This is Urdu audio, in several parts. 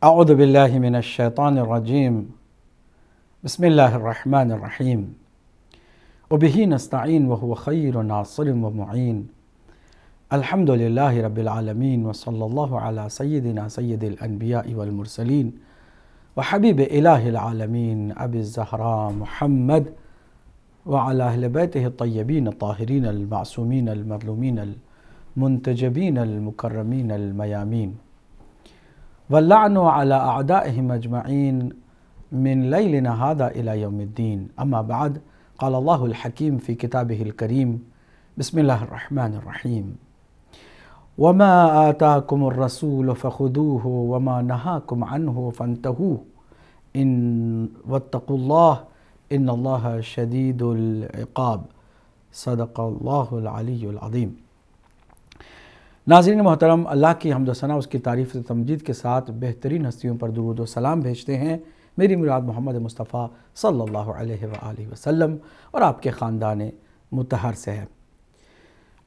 اعوذ باللہ من الشیطان الرجیم بسم اللہ الرحمن الرحیم وبہ نستعین وہو خیر ناصر ومعین الحمد للہ رب العالمین وصلی اللہ علی سیدنا سید الانبیاء والمرسلین وحبیب الہ العالمین ابی الزہراء محمد وعلی اہل بیتہ الطیبین الطاہرین المعصومین المظلومین المنتجبین المکرمین المیامین واللعن على أعدائهم أجمعين من ليلنا هذا إلى يوم الدين أما بعد قال الله الحكيم في كتابه الكريم بسم الله الرحمن الرحيم وما آتاكم الرسول فخذوه وما نهاكم عنه فانتهوا واتقوا الله إن الله شديد العقاب صدق الله العلي العظيم۔ ناظرین محترم، اللہ کی حمد و ثنا اس کی تعریف و تمجید کے ساتھ بہترین ہستیوں پر درود و سلام بھیجتے ہیں۔ میری مراد محمد مصطفیٰ صلی اللہ علیہ وآلہ وسلم اور آپ کے خاندان مطہر سے ہے۔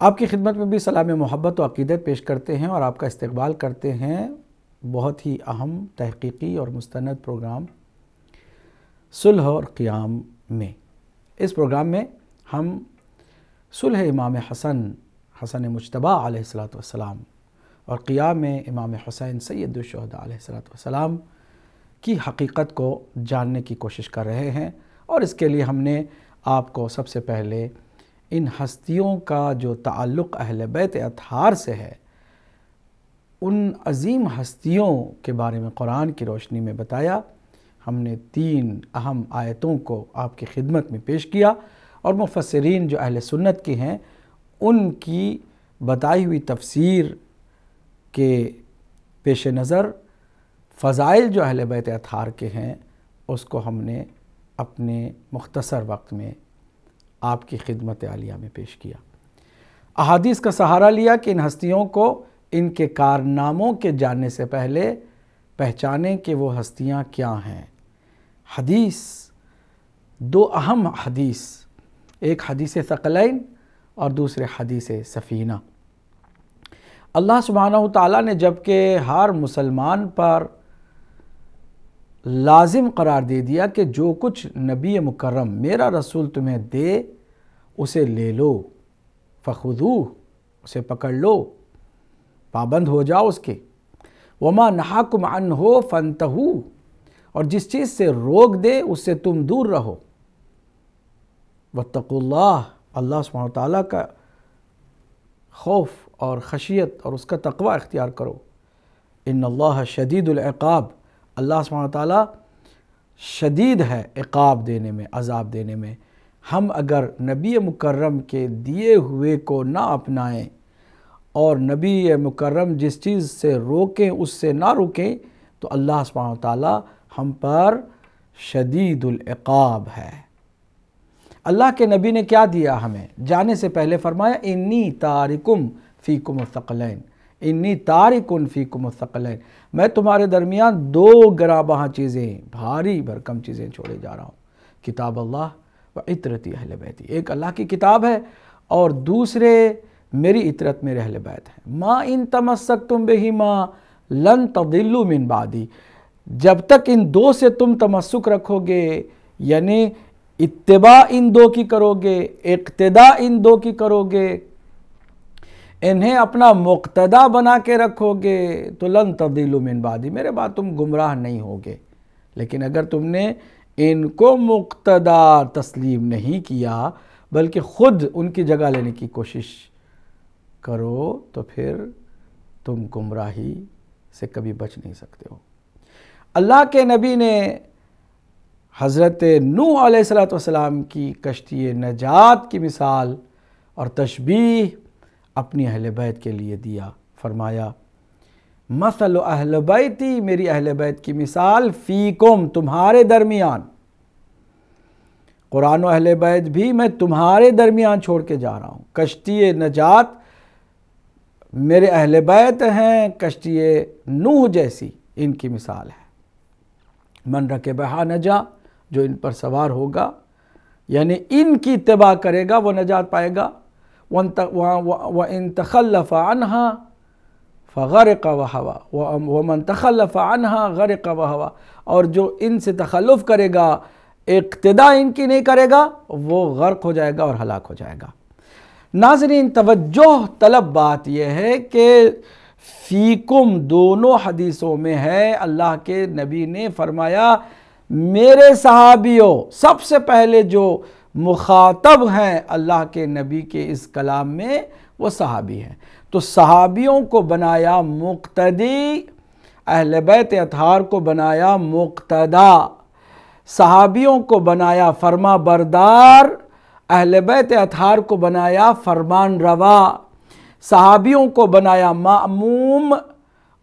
آپ کی خدمت میں بھی سلام محبت و عقیدت پیش کرتے ہیں اور آپ کا استقبال کرتے ہیں بہت ہی اہم تحقیقی اور مستند پروگرام صلح اور قیام میں۔ اس پروگرام میں ہم صلح امام حسن مجتبیٰ علیہ السلام اور قیام امام حسین سید الشہداء علیہ السلام کی حقیقت کو جاننے کی کوشش کر رہے ہیں، اور اس کے لیے ہم نے آپ کو سب سے پہلے ان ہستیوں کا جو تعلق اہل بیت اطہار سے ہے، ان عظیم ہستیوں کے بارے میں قرآن کی روشنی میں بتایا۔ ہم نے 3 اہم آیتوں کو آپ کی خدمت میں پیش کیا، اور مفسرین جو اہل سنت کے ہیں ان کی بتائی ہوئی تفسیر کے پیش نظر فضائل جو اہل بیت اطہار کے ہیں اس کو ہم نے اپنے مختصر وقت میں آپ کی خدمت عالیہ میں پیش کیا۔ احادیث کا سہارا لیا کہ ان ہستیوں کو ان کے کارناموں کے جاننے سے پہلے پہچانیں کہ وہ ہستیاں کیا ہیں۔ حدیث، 2 اہم حدیث، ایک حدیث ثقلین اور دوسرے حدیث سفینہ۔ اللہ سبحانہ وتعالیٰ نے جب کہ ہر مسلمان پر لازم قرار دے دیا کہ جو کچھ نبی مکرم میرا رسول تمہیں دے اسے لے لو، فخذوہ، اسے پکڑ لو، پابند ہو جاؤ اس کے، وما نہاکم عنہ فانتہوا، اور جس چیز سے روک دے اس سے تم دور رہو، واتقوا اللہ، اللہ سبحانہ وتعالیٰ کا خوف اور خشیت اور اس کا تقوی اختیار کرو۔ ان اللہ شدید العقاب، اللہ سبحانہ وتعالیٰ شدید ہے عقاب دینے میں، عذاب دینے میں۔ ہم اگر نبی مکرم کے دیے ہوئے کو نہ اپنائیں اور نبی مکرم جس چیز سے روکیں اس سے نہ رکیں تو اللہ سبحانہ وتعالیٰ ہم پر شدید العقاب ہے۔ اللہ کے نبی نے کیا دیا ہمیں؟ جانے سے پہلے فرمایا انی تارکم فیکم الثقلین، انی تارکن فیکم الثقلین، میں تمہارے درمیان 2 گراں بہا چیزیں، بھاری بھرکم چیزیں چھوڑے جا رہا ہوں، کتاب اللہ و عطرتی اہل بیتی، ایک اللہ کی کتاب ہے اور دوسرے میری عطرت میرے اہل بیت ہیں۔ ما ان تمسکتم بہما لن تضلوا من بعدی، جب تک ان 2 سے تم تمسک رکھو گے، یعنی اتباع ان 2 کی کرو گے، اقتداء ان 2 کی کرو گے، انہیں اپنا مقتدا بنا کے رکھو گے تو لن تضلوا من بعدی، میرے بعد تم گمراہ نہیں ہوگے۔ لیکن اگر تم نے ان کو مقتدا تسلیم نہیں کیا بلکہ خود ان کی جگہ لینے کی کوشش کرو تو پھر تم گمراہی سے کبھی بچ نہیں سکتے ہو۔ اللہ کے نبی نے حضرت نوح علیہ السلام کی کشتی نجات کی مثال اور تشبیہ اپنی اہل بیت کے لیے دیا، فرمایا مثل اہل بیتی، میری اہل بیت کی مثال فیکم، تمہارے درمیان، قرآن و اہل بیت بھی میں تمہارے درمیان چھوڑ کے جا رہا ہوں۔ کشتی نجات میرے اہل بیت ہیں، کشتی نوح جیسی ان کی مثال ہے۔ من رکبہا نجا، جو ان پر سوار ہوگا یعنی ان کی اتباع کرے گا وہ نجات پائے گا۔ وَإِن تَخَلَّفَ عَنْهَا فغرق وہوا ومن تخلف عنہا غرق وہوا، اور جو ان سے تخلف کرے گا، اقتداء ان کی نہیں کرے گا، وہ غرق ہو جائے گا اور ہلاک ہو جائے گا۔ ناظرین، توجہ طلب بات یہ ہے کہ فیکم دونوں حدیثوں میں ہے، اللہ کے نبی نے فرمایا میرے صحابیوں، سب سے پہلے جو مخاطب ہیں اللہ کے نبی کے اس کلام میں وہ صحابی ہیں۔ تو صحابیوں کو بنایا مقتدی، اہل بیت اطہار کو بنایا مقتدا، صحابیوں کو بنایا فرما بردار، اہل بیت اطہار کو بنایا فرمان روا، صحابیوں کو بنایا مأموم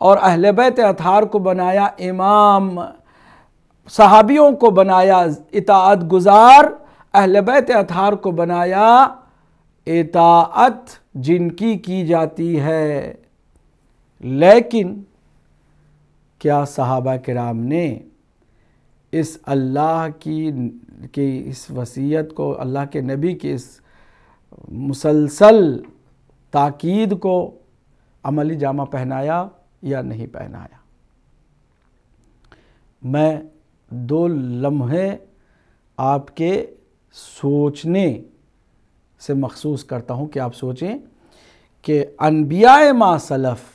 اور اہل بیت اطہار کو بنایا امام، صحابیوں کو بنایا اطاعت گزار، اہل بیت اطہار کو بنایا اطاعت جن کی جاتی ہے۔ لیکن کیا صحابہ کرام نے اس اللہ کی اس وصیت کو، اللہ کے نبی کی اس مسلسل تاکید کو عملی جامہ پہنایا یا نہیں پہنایا؟ میں 2 لمحے آپ کے سوچنے سے مخصوص کرتا ہوں کہ آپ سوچیں کہ انبیاء ما سلف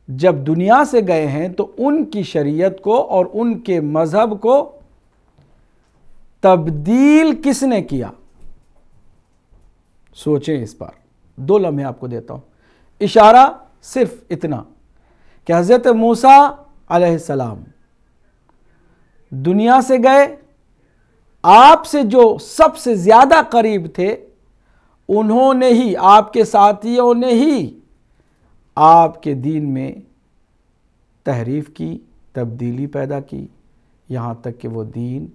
جب دنیا سے گئے ہیں تو ان کی شریعت کو اور ان کے مذہب کو تبدیل کس نے کیا؟ سوچیں اس پر۔ 2 لمحے آپ کو دیتا ہوں، اشارہ صرف اتنا کہ حضرت موسیٰ علیہ السلام دنیا سے گئے، آپ سے جو سب سے زیادہ قریب تھے انہوں نے ہی، آپ کے ساتھیوں نے ہی آپ کے دین میں تحریف کی، تبدیلی پیدا کی، یہاں تک کہ وہ دین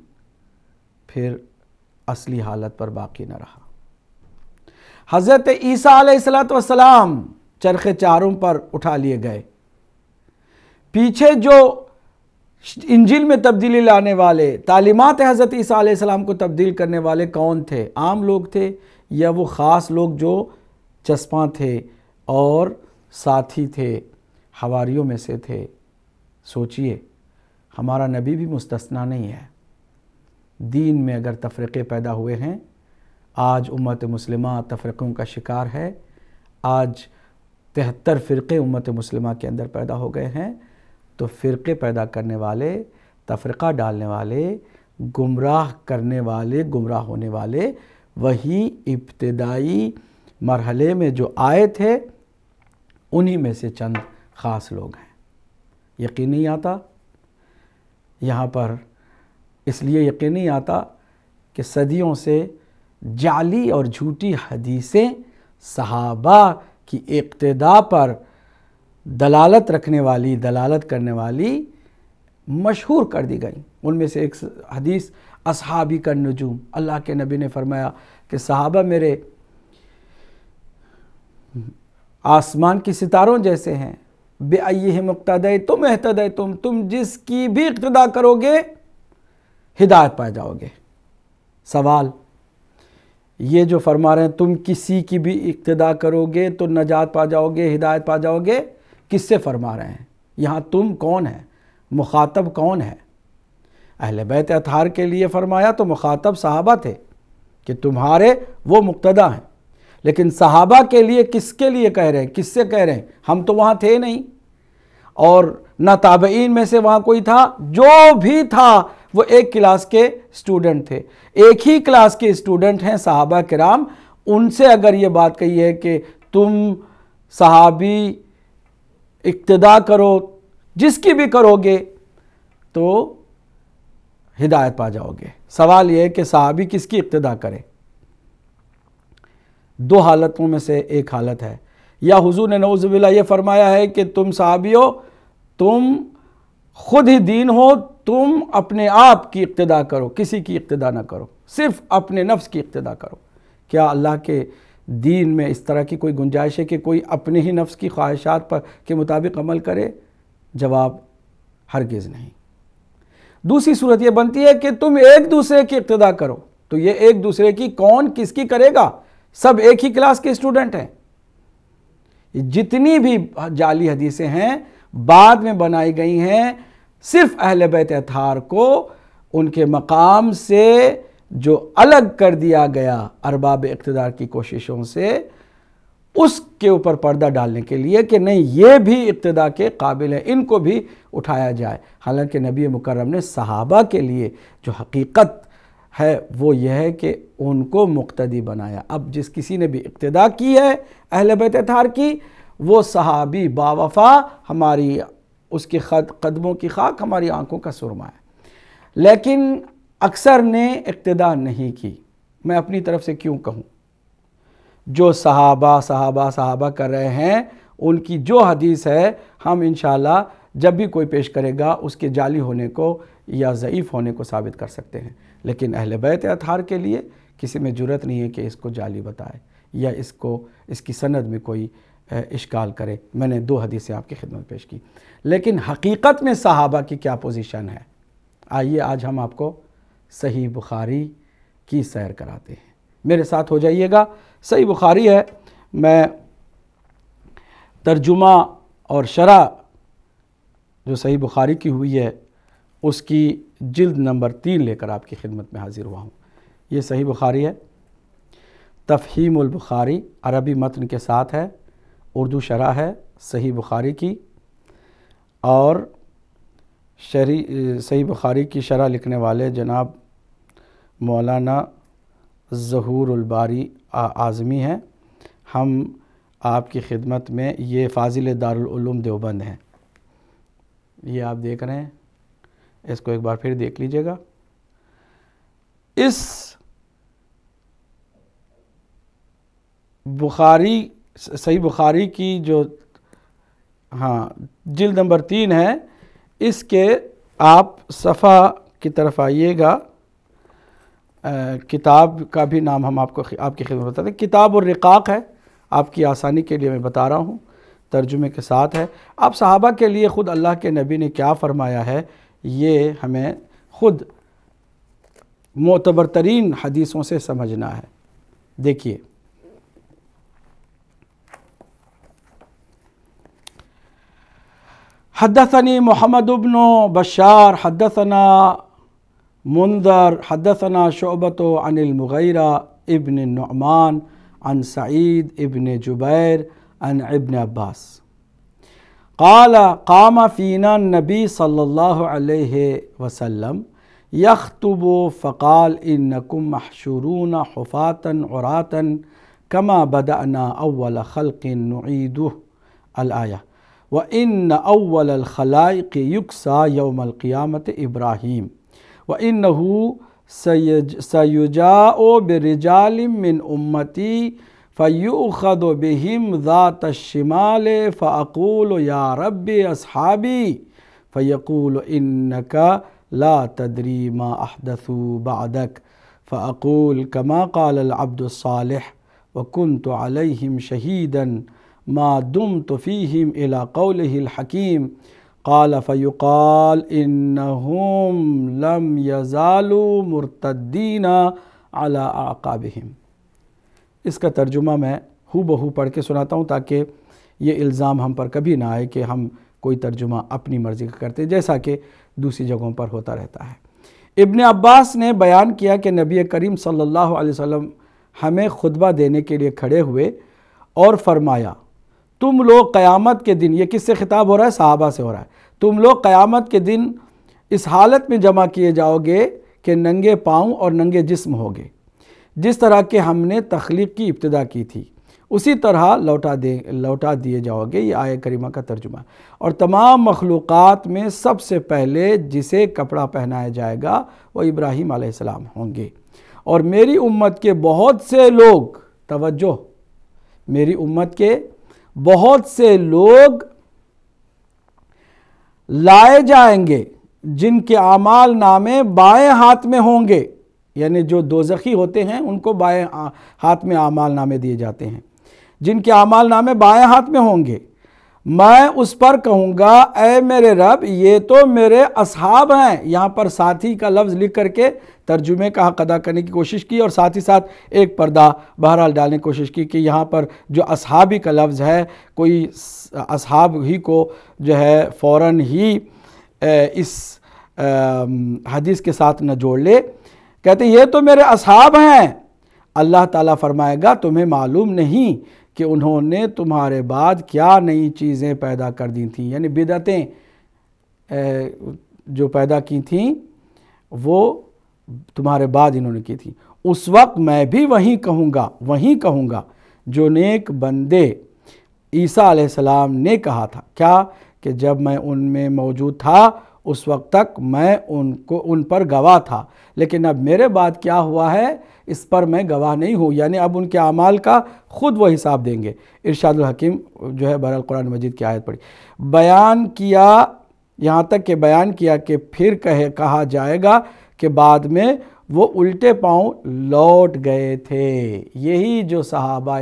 پھر اصلی حالت پر باقی نہ رہا۔ حضرت عیسیٰ علیہ السلام چرخ چاروں پر اٹھا لیے گئے، پیچھے جو انجیل میں تبدیلی لانے والے، تعلیمات حضرت عیسیٰ علیہ السلام کو تبدیل کرنے والے کون تھے؟ عام لوگ تھے یا وہ خاص لوگ جو چسپاں تھے اور ساتھی تھے، حواریوں میں سے تھے؟ سوچئے، ہمارا نبی بھی مستثنیٰ نہیں ہے۔ دین میں اگر تفرقے پیدا ہوئے ہیں، آج امت مسلمہ تفرقوں کا شکار ہے، آج 73 فرقے امت مسلمہ کے اندر پیدا ہو گئے ہیں، تو فرقے پیدا کرنے والے، تفرقہ ڈالنے والے، گمراہ کرنے والے، گمراہ ہونے والے وہی ابتدائی مرحلے میں جو آئے تھے انہی میں سے چند خاص لوگ ہیں۔ یقین نہیں آتا یہاں پر، اس لیے یقین نہیں آتا کہ صدیوں سے جعلی اور جھوٹی حدیثیں صحابہ کی اقتداء پر دلالت رکھنے والی، دلالت کرنے والی مشہور کر دی گئیں۔ ان میں سے ایک حدیث اصحابی کا نجوم، اللہ کے نبی نے فرمایا کہ صحابہ میرے آسمان کی ستاروں جیسے ہیں، بِأَيِّهِمْ اقْتَدَيْتُمْ اهْتَدَيْتُمْ، تم جس کی بھی اقتداء کرو گے ہدایت پا جاؤ گے۔ سوال، یہ جو فرما رہے ہیں تم کسی کی بھی اقتداء کرو گے تو نجات پا جاؤ گے، ہدایت پا جاؤ گے، کس سے فرما رہے ہیں؟ یہاں تم کون ہے؟ مخاطب کون ہے؟ اہل بیت اطہار کے لیے فرمایا تو مخاطب صحابہ تھے کہ تمہارے وہ مقتدیٰ ہیں، لیکن صحابہ کے لیے کس کے لیے کہہ رہے ہیں؟ کس سے کہہ رہے ہیں؟ ہم تو وہاں تھے نہیں، اور نہ تابعین میں سے وہاں کوئی تھا، جو بھی تھا وہ ایک کلاس کے سٹوڈنٹ تھے، ایک ہی کلاس کے سٹوڈنٹ ہیں صحابہ کرام۔ ان سے اگر یہ بات کہی ہے کہ تم صحابی اقتداء کرو، جس کی بھی کرو گے تو ہدایت پا جاؤ گے۔ سوال یہ ہے کہ صحابی کس کی اقتداء کرے؟ 2 حالتوں میں سے ایک حالت ہے، یا حضور نے نعوذ باللہ یہ فرمایا ہے کہ تم صحابیو، تم خود ہی دین ہو، تم اپنے آپ کی اقتداء کرو، کسی کی اقتداء نہ کرو، صرف اپنے نفس کی اقتداء کرو۔ کیا اللہ کے دین میں اس طرح کی کوئی گنجائش ہے کہ کوئی اپنے ہی نفس کی خواہشات پر کے مطابق عمل کرے؟ جواب ہرگز نہیں۔ دوسری صورت یہ بنتی ہے کہ تم ایک دوسرے کی اقتداء کرو، تو یہ ایک دوسرے کی کون کس کی کرے گا؟ سب ایک ہی کلاس کے اسٹوڈنٹ ہیں، جتنی بھی جعلی حدیثیں ہیں بعد میں بنائی گئی ہیں، صرف اہل بیت اطہار کو ان کے مقام سے جو الگ کر دیا گیا ارباب اقتدار کی کوششوں سے، اس کے اوپر پردہ ڈالنے کے لیے کہ نہیں یہ بھی اقتداء کے قابل ہے، ان کو بھی اٹھایا جائے۔ حالانکہ نبی مکرم نے صحابہ کے لیے جو حقیقت ہے وہ یہ ہے کہ ان کو مقتدی بنایا۔ اب جس کسی نے بھی اقتداء کی ہے اہل بیت اطہار کی، وہ صحابی باوفا، ہماری اس کے قدموں کی خاک ہماری آنکھوں کا سرما ہے۔ لیکن اکثر نے اقتداء نہیں کی۔ میں اپنی طرف سے کیوں کہوں؟ جو صحابہ کر رہے ہیں، ان کی جو حدیث ہے ہم انشاءاللہ جب بھی کوئی پیش کرے گا اس کے جعلی ہونے کو یا ضعیف ہونے کو ثابت کر سکتے ہیں، لیکن اہل بیت اطہار کے لیے کسی میں جرأت نہیں ہے کہ اس کو جعلی بتائے یا اس کی سند میں کوئی اشکال کرے۔ میں نے 2 حدیثیں آپ کی خدمت پیش کی، لیکن حقیقت میں صحابہ کی کیا پوزیشن ہے؟ آئیے آج ہم آپ کو صحیح بخاری کی سیر کراتے ہیں، میرے ساتھ ہو جائیے گا۔ صحیح بخاری ہے، میں ترجمہ اور شرح جو صحیح بخاری کی ہوئی ہے اس کی جلد نمبر 3 لے کر آپ کی خدمت میں حاضر ہوا ہوں۔ یہ صحیح بخاری ہے، تفہیم البخاری عربی متن کے ساتھ ہے، اردو شرح ہے صحیح بخاری کی، اور صحیح بخاری کی شرح لکھنے والے جناب مولانا ظہور الباری اعظمی ہیں۔ ہم آپ کی خدمت میں، یہ فاضل دارالعلوم دیوبند ہیں، یہ آپ دیکھ رہے ہیں، اس کو ایک بار پھر دیکھ لیجئے گا۔ اس بخاری صحیح بخاری کی جو جلد نمبر 3 ہے، اس کے آپ صفحہ کی طرف آئیے گا۔ کتاب کا بھی نام ہم آپ کی خدمت بتاتے ہیں، کتاب الرقاق ہے، آپ کی آسانی کے لیے میں بتا رہا ہوں، ترجمے کے ساتھ ہے۔ اب صحابہ کے لیے خود اللہ کے نبی نے کیا فرمایا ہے یہ ہمیں خود معتبر ترین حدیثوں سے سمجھنا ہے۔ دیکھیے، حدثنی محمد بن بشار حدثنا منذر حدثنا شعبۃ عن المغیرہ ابن النعمان عن سعید ابن جبیر عن ابن عباس قال قام فینا النبی صلی اللہ علیہ وسلم یخطب فقال انکم محشورون حفاة عراة کما بدأنا اول خلق نعیدہ الآیہ وَإِنَّ أَوَّلَ الْخَلَائِقِ يُكْسَى يَوْمَ الْقِيَامَةِ إِبْرَاهِيمُ وَإِنَّهُ سَيُجَاءُ بِرِجَالٍ مِّنْ أُمَّتِي فَيُؤْخَذُ بِهِمْ ذَاتَ الشِّمَالِ فَأَقُولُ يَا رَبِّ أَصْحَابِي فَيَقُولُ إِنَّكَ لَا تَدْرِي مَا أَحْدَثُوا بَعْدَكَ فَأَقُولُ كَمَا قَالَ الْعَبْدُ الصَّالِحُ وَكُنْتُ عَلَيْهِمْ شَهِيدًا ما دمت فيهم إلى قوله الحكيم قال فيقال إنهم لم يزالوا مرتدين على أعقابهم۔ اس کا ترجمہ میں ہو بہو پڑھ کے سناتا ہوں تاکہ یہ الزام ہم پر کبھی نہ آئے کہ ہم کوئی ترجمہ اپنی مرضی کا کرتے، جیسا کہ دوسری جگہوں پر ہوتا رہتا ہے۔ ابن عباس نے بیان کیا کہ نبی کریم صلی اللہ علیہ وسلم ہمیں خطبہ دینے کے لیے کھڑے ہوئے اور فرمایا، تم لوگ قیامت کے دن، یہ کس سے خطاب ہو رہا ہے؟ صحابہ سے ہو رہا ہے، تم لوگ قیامت کے دن اس حالت میں جمع کیے جاؤ گے کہ ننگے پاؤں اور ننگے جسم ہوگے، جس طرح کہ ہم نے تخلیق کی ابتدا کی تھی اسی طرح لوٹا دیے جاؤ گے۔ یہ آیہ کریمہ کا ترجمہ، اور تمام مخلوقات میں سب سے پہلے جسے کپڑا پہنایا جائے گا وہ ابراہیم علیہ السلام ہوں گے، اور میری امت کے بہت سے لوگ، توجہ، میری امت کے بہت سے لوگ لائے جائیں گے جن کے اعمال نامے بائیں ہاتھ میں ہوں گے، یعنی جو دوزخی ہوتے ہیں ان کو بائیں ہاتھ میں اعمال نامے دیے جاتے ہیں، جن کے اعمال نامے بائیں ہاتھ میں ہوں گے، میں اس پر کہوں گا اے میرے رب یہ تو میرے اصحاب ہیں۔ یہاں پر ساتھی کا لفظ لکھ کر کے ترجمے کا حق ادا کرنے کی کوشش کی، اور ساتھ ہی ساتھ ایک پردہ بہرحال ڈالنے کی کوشش کی کہ یہاں پر جو اصحابی کا لفظ ہے کوئی اصحاب ہی کو جو ہے فوراً ہی اس حدیث کے ساتھ نہ جوڑ لے۔ کہتے یہ تو میرے اصحاب ہیں۔ اللہ تعالیٰ فرمائے گا تمہیں معلوم نہیں کہ انہوں نے تمہارے بعد کیا نئی چیزیں پیدا کر دی تھیں، یعنی بدعتیں جو پیدا کی تھیں وہ تمہارے بعد انہوں نے کی تھی۔ اس وقت میں بھی وہی کہوں گا جو نیک بندے عیسیٰ علیہ السلام نے کہا تھا۔ کیا کہ جب میں ان میں موجود تھا اس وقت تک میں ان پر گواہ تھا، لیکن اب میرے بعد کیا ہوا ہے اس پر میں گواہ نہیں ہوں، یعنی اب ان کے اعمال کا خود وہ حساب دیں گے۔ ارشاد الحکیم جو ہے بہرحال قرآن مجید کی آیت پڑھی، بیان کیا یہاں تک کہ بیان کیا کہ پھر کہا جائے گا کہ بعد میں وہ الٹے پاؤں لوٹ گئے تھے۔ یہی جو صحابہ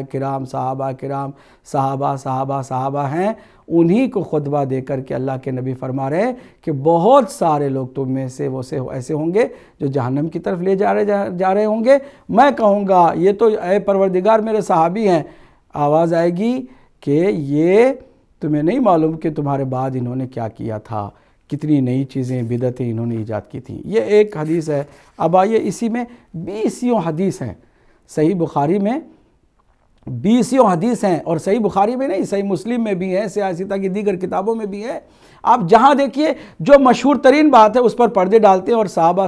ہیں انہی کو خطبہ دے کر کے اللہ کے نبی فرما رہے ہیں کہ بہت سارے لوگ تم میں سے وہ ایسے ہوں گے جو جہنم کی طرف لے جا رہے ہوں گے۔ میں کہوں گا یہ تو اے پروردگار میرے صحابی ہیں۔ آواز آئے گی کہ یہ تمہیں نہیں معلوم کہ تمہارے بعد انہوں نے کیا کیا تھا، کتنی نئی چیزیں بدعتیں انہوں نے ایجاد کی تھیں۔ یہ ایک حدیث ہے۔ اب آئیے اسی میں 20 حدیث ہیں، صحیح بخاری میں 20 حدیث ہیں، اور صحیح بخاری میں نہیں صحیح مسلم میں بھی ہیں، سیاستہ کی دیگر کتابوں میں بھی ہے۔ آپ جہاں دیکھیے جو مشہور ترین بات ہے اس پر پردے ڈالتے ہیں، اور صحابہ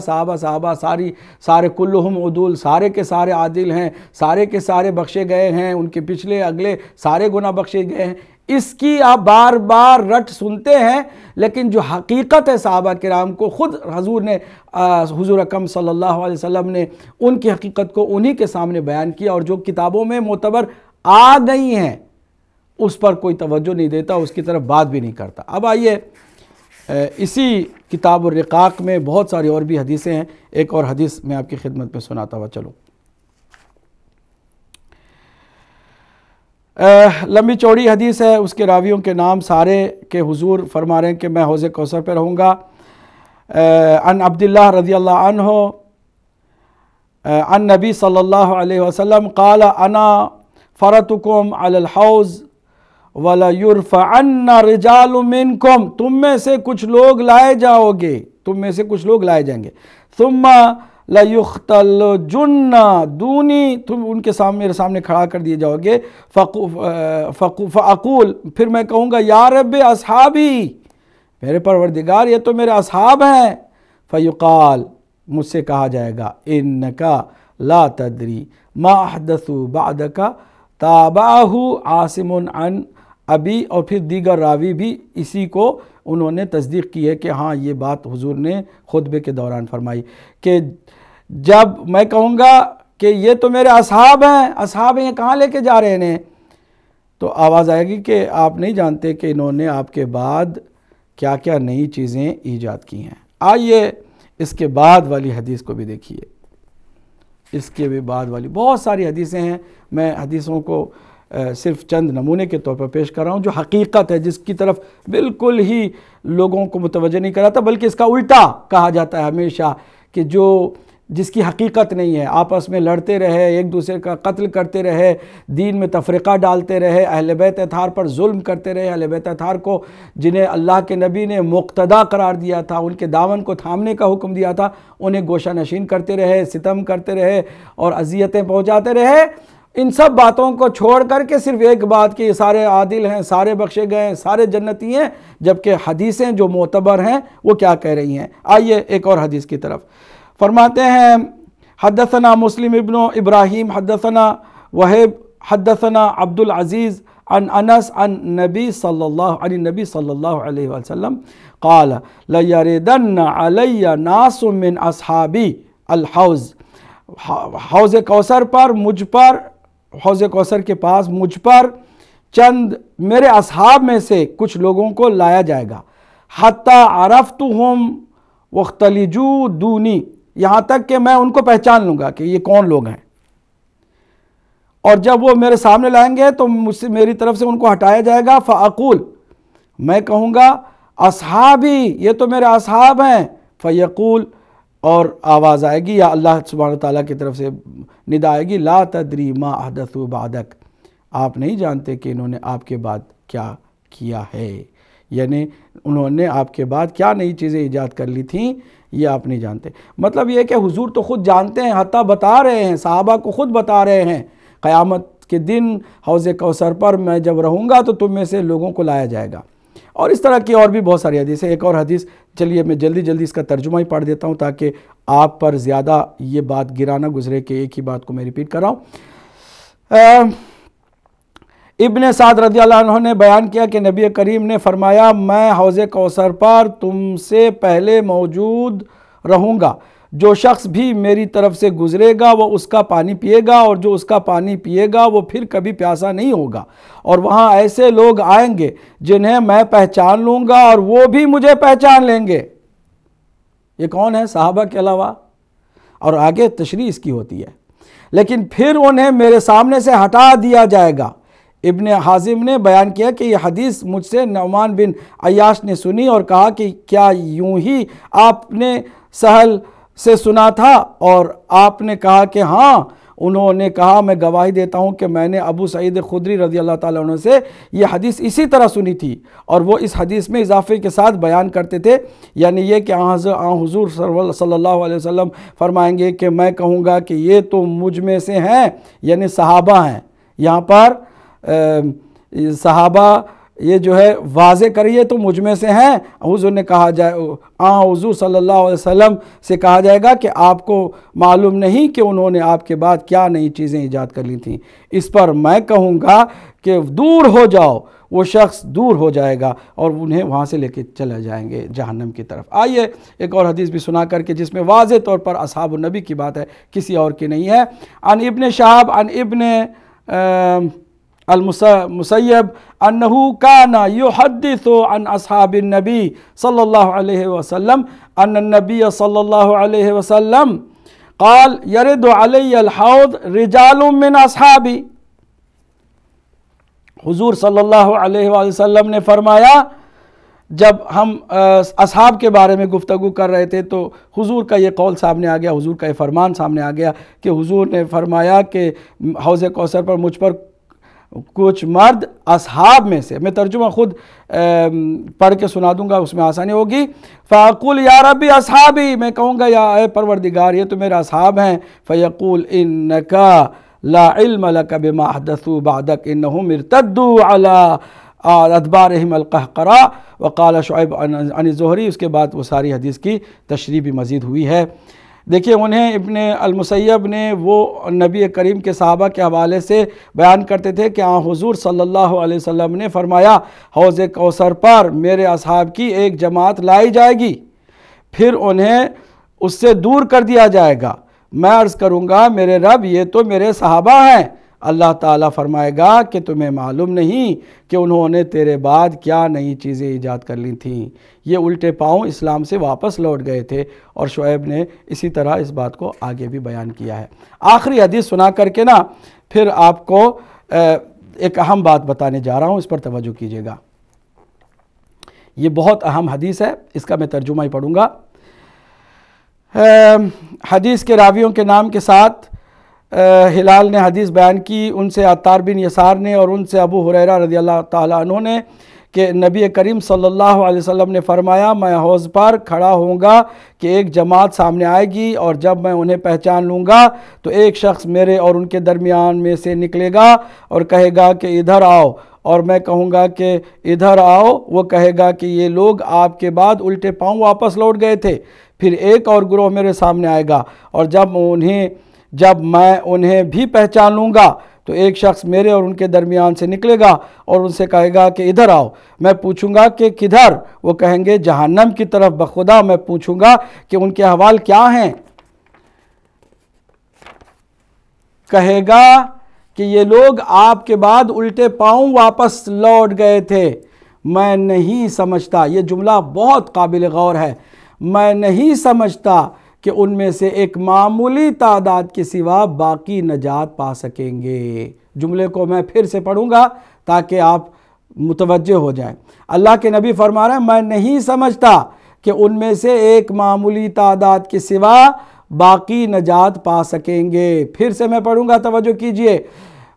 سارے کلہم عدول، سارے کے سارے عادل ہیں، سارے کے سارے بخشے گئے ہیں، ان کے پچھلے اگلے سارے گناہ بخشے گئے ہیں۔ اس کی آپ بار بار رٹ سنتے ہیں، لیکن جو حقیقت ہے صحابہ کرام کو خود حضور اکرم صلی اللہ علیہ وسلم نے ان کی حقیقت کو انہی کے سامنے بیان کیا، اور جو کتابوں میں معتبر آ گئی ہیں اس پر کوئی توجہ نہیں دیتا، اس کی طرف بات بھی نہیں کرتا۔ اب آئیے اسی کتاب الرقاق میں بہت ساری اور بھی حدیثیں ہیں، ایک اور حدیث میں آپ کی خدمت میں سناتا ہوا چلوں۔ لمبی چوڑی حدیث ہے، اس کے راویوں کے نام سارے کہ حضور فرما رہے ہیں کہ میں حوض کوثر پہ رہوں گا۔ عن عبداللہ رضی اللہ عنہ عن نبی صلی اللہ علیہ وسلم قال انا فرتکم علی الحوض وَلَيُرْفَعَنَّ رِجَالٌ مِّنْكُمْ، تم میں سے کچھ لوگ لائے جائیں گے، ثُمَّ لَيُخْتَلْجُنَّ دُونِي، تم ان کے سامنے میرے سامنے کھڑا کر دیے جاؤ گے، فَأَقُول، پھر میں کہوں گا یا رب اصحابی، میرے پروردگار یہ تو میرے اصحاب ہیں، فَيُقَال، مجھ سے کہا جائے گا إِنَّكَ لَا تَدْرِي مَا أَحْدَثُوا بَعْدَكَ تابعہ عاصم عن ابی، اور پھر دیگر راوی بھی اسی کو انہوں نے تصدیق کی ہے کہ ہاں یہ بات حضور نے خطبے کے دوران فرمائی کہ جب میں کہوں گا کہ یہ تو میرے اصحاب ہیں، یہ کہاں لے کے جا رہے ہیں، تو آواز آئے گی کہ آپ نہیں جانتے کہ انہوں نے آپ کے بعد کیا کیا نئی چیزیں ایجاد کی ہیں۔ آئیے اس کے بعد والی حدیث کو بھی دیکھیے، اس کے بھی بعد والی بہت ساری حدیثیں ہیں، میں حدیثوں کو صرف چند نمونے کے طور پر پیش کر رہا ہوں جو حقیقت ہے، جس کی طرف بالکل ہی لوگوں کو متوجہ نہیں کراتا، بلکہ اس کا الٹا کہا جاتا ہے ہمیشہ کہ جس کی حقیقت نہیں ہے، آپس میں لڑتے رہے، ایک دوسرے کا قتل کرتے رہے، دین میں تفرقہ ڈالتے رہے، اہل بیت اطہار پر ظلم کرتے رہے، اہل بیت اطہار کو جنہیں اللہ کے نبی نے مقتدا قرار دیا تھا، ان کے دامن کو تھامنے کا حکم دیا تھا، انہیں گوشہ نشین کرتے رہے، ستم کرتے رہے اور اذیتیں پہنچاتے رہے۔ ان سب باتوں کو چھوڑ کر کے صرف ایک بات کہ یہ سارے عادل ہیں، سارے بخشے گئے ہیں، سارے جنتی ہیں، جبکہ حدیثیں جو معتبر ہیں وہ کیا کہہ رہی ہیں۔ آئیے ایک اور حدیث کی طرف، فرماتے ہیں حدثنا مسلم ابن ابراہیم حدثنا وہیب حدثنا عبد العزیز عن انس عن نبی صلی اللہ علیہ وسلم قال لیردن علی ناس من اصحابی الحوض، حوض کوثر پر حوض کوثر کے پاس مجھ پر چند میرے اصحاب میں سے کچھ لوگوں کو لایا جائے گا، حتی عرفتہم واختلجوا دونی، یہاں تک کہ میں ان کو پہچان لوں گا کہ یہ کون لوگ ہیں، اور جب وہ میرے سامنے لائیں گے تو مجھ سے میری طرف سے ان کو ہٹایا جائے گا، فاقول، میں کہوں گا اصحابی، یہ تو میرے اصحاب ہیں، فیقول، اور آواز آئے گی یا اللہ سبحانہ وتعالیٰ کی طرف سے ندا آئے گی، لا تدری ما احدثوا بعدک، آپ نہیں جانتے کہ انہوں نے آپ کے بعد کیا کیا ہے، یعنی انہوں نے آپ کے بعد کیا نئی چیزیں ایجاد کر لی تھیں، یہ آپ نہیں جانتے۔ مطلب یہ کہ حضور تو خود جانتے ہیں، حتیٰ بتا رہے ہیں، صحابہ کو خود بتا رہے ہیں، قیامت کے دن حوض کوثر پر میں جب رہوں گا تو تم میں سے لوگوں کو لایا جائے گا۔ اور اس طرح کی اور بھی بہت ساری حدیث ہے۔ ایک اور حدیث، چلیے میں جلدی اس کا ترجمہ ہی پڑھ دیتا ہوں تاکہ آپ پر زیادہ یہ بات گرانا گزرے کہ ایک ہی بات کو میں ریپیٹ کر رہا ہوں۔ ابن سعد رضی اللہ عنہ نے بیان کیا کہ نبی کریم نے فرمایا، میں حوض کوثر پر تم سے پہلے موجود رہوں گا، جو شخص بھی میری طرف سے گزرے گا وہ اس کا پانی پیے گا، اور جو اس کا پانی پیے گا وہ پھر کبھی پیاسا نہیں ہوگا، اور وہاں ایسے لوگ آئیں گے جنہیں میں پہچان لوں گا اور وہ بھی مجھے پہچان لیں گے۔ یہ کون ہے؟ صحابہ کے علاوہ، اور آگے تشریح اس کی ہوتی ہے، لیکن پھر انہیں میرے سامنے سے ہٹا دیا جائے گا۔ ابن حازم نے بیان کیا کہ یہ حدیث مجھ سے نعمان بن عیاش نے سنی اور کہا کہ کیا یوں ہی آپ نے سہل سے سنا تھا؟ اور آپ نے کہا کہ ہاں۔ انہوں نے کہا، میں گواہی دیتا ہوں کہ میں نے ابو سعید خدری رضی اللہ تعالیٰ عنہ سے یہ حدیث اسی طرح سنی تھی، اور وہ اس حدیث میں اضافے کے ساتھ بیان کرتے تھے، یعنی یہ کہ حضور صلی اللہ علیہ وسلم فرمائیں گے کہ میں کہوں گا کہ یہ تو مجھ میں سے ہیں، یعنی صحابہ ہیں۔ یہاں پر صحابہ یہ جو ہے واضح کریے تو مجھ میں سے ہیں۔ حضور نے کہا جائے، حضور صلی اللہ علیہ وسلم سے کہا جائے گا کہ آپ کو معلوم نہیں کہ انہوں نے آپ کے بعد کیا نئی چیزیں ایجاد کر لی تھیں۔ اس پر میں کہوں گا کہ دور ہو جاؤ، وہ شخص دور ہو جائے گا اور انہیں وہاں سے لے کے چلے جائیں گے جہنم کی طرف۔ آئیے ایک اور حدیث بھی سنا کر کے جس میں واضح طور پر اصحاب النبی کی بات ہے، کسی اور کی نہیں ہے۔ عن ابن شہاب عن ابن المسیب انہ کان یحدث عن اصحاب النبی صلی اللہ علیہ وسلم ان النبی صلی اللہ علیہ وسلم قال یرد علی الحوض رجال من اصحابی، حضور صلی اللہ علیہ وآلہ وسلم نے فرمایا، جب ہم اصحاب کے بارے میں گفتگو کر رہے تھے تو حضور کا یہ قول سامنے آ گیا، حضور کا یہ فرمان سامنے آ گیا کہ حضور نے فرمایا کہ حوض کوثر پر مجھ پر کچھ مرد اصحاب میں سے، میں ترجمہ خود پڑھ کے سنا دوں گا، اس میں آسانی ہوگی۔ فَأَقُولُ يَا رَبِّ اصحابی، میں کہوں گا یا اے پروردگار یہ تو میرے اصحاب ہیں۔ فَيَقُولُ إِنَّكَ لَا عِلْمَ لَكَ بِمَا أَحْدَثُوا بَعْدَكَ إِنَّهُمْ ارْتَدُّوا عَلَىٰ أَدْبَارِهِمْ الْقَهْقَرَىٰ وَقَالَ شُعَيْبُ عن الزُّهْرِي، اس کے بعد وہ ساری حدیث کی تشریح بھی مزید ہوئی ہے۔ دیکھیے انہیں ابن المسیب نے وہ نبی کریم کے صحابہ کے حوالے سے بیان کرتے تھے کہ حضور صلی اللہ علیہ وسلم نے فرمایا، حوض کوثر پر میرے اصحاب کی ایک جماعت لائی جائے گی، پھر انہیں اس سے دور کر دیا جائے گا۔ میں عرض کروں گا، میرے رب یہ تو میرے صحابہ ہیں۔ اللہ تعالیٰ فرمائے گا کہ تمہیں معلوم نہیں کہ انہوں نے تیرے بعد کیا نئی چیزیں ایجاد کر لی تھیں، یہ الٹے پاؤں اسلام سے واپس لوٹ گئے تھے۔ اور شعیب نے اسی طرح اس بات کو آگے بھی بیان کیا ہے۔ آخری حدیث سنا کر کے پھر آپ کو ایک اہم بات بتانے جا رہا ہوں، اس پر توجہ کیجیے گا۔ یہ بہت اہم حدیث ہے، اس کا میں ترجمہ ہی پڑھوں گا۔ حدیث کے راویوں کے نام کے ساتھ ہلال نے حدیث بیان کی، ان سے عطار بن یسار نے اور ان سے ابو ہریرہ رضی اللہ تعالیٰ عنہ نے کہ نبی کریم صلی اللہ علیہ وسلم نے فرمایا، میں حوض پر کھڑا ہوں گا کہ ایک جماعت سامنے آئے گی، اور جب میں انہیں پہچان لوں گا تو ایک شخص میرے اور ان کے درمیان میں سے نکلے گا اور کہے گا کہ ادھر آؤ، اور میں کہوں گا کہ ادھر آؤ، وہ کہے گا کہ یہ لوگ آپ کے بعد الٹے پاؤں واپس لوٹ گئے تھے۔ پھر ایک اور گروہ میرے سامنے آئے گا، اور جب میں انہیں بھی پہچان لوں گا تو ایک شخص میرے اور ان کے درمیان سے نکلے گا اور ان سے کہے گا کہ ادھر آؤ۔ میں پوچھوں گا کہ کدھر؟ وہ کہیں گے جہنم کی طرف۔ بخدا میں پوچھوں گا کہ ان کے احوال کیا ہیں؟ کہے گا کہ یہ لوگ آپ کے بعد الٹے پاؤں واپس لوٹ گئے تھے۔ میں نہیں سمجھتا، یہ جملہ بہت قابل غور ہے، میں نہیں سمجھتا کہ ان میں سے ایک معمولی تعداد کے سوا باقی نجات پا سکیں گے۔ جملے کو میں پھر سے پڑھوں گا تاکہ آپ متوجہ ہو جائیں۔ اللہ کے نبی فرما رہے ہیں میں نہیں سمجھتا کہ ان میں سے ایک معمولی تعداد کے سوا باقی نجات پا سکیں گے۔ پھر سے میں پڑھوں گا، توجہ کیجئے،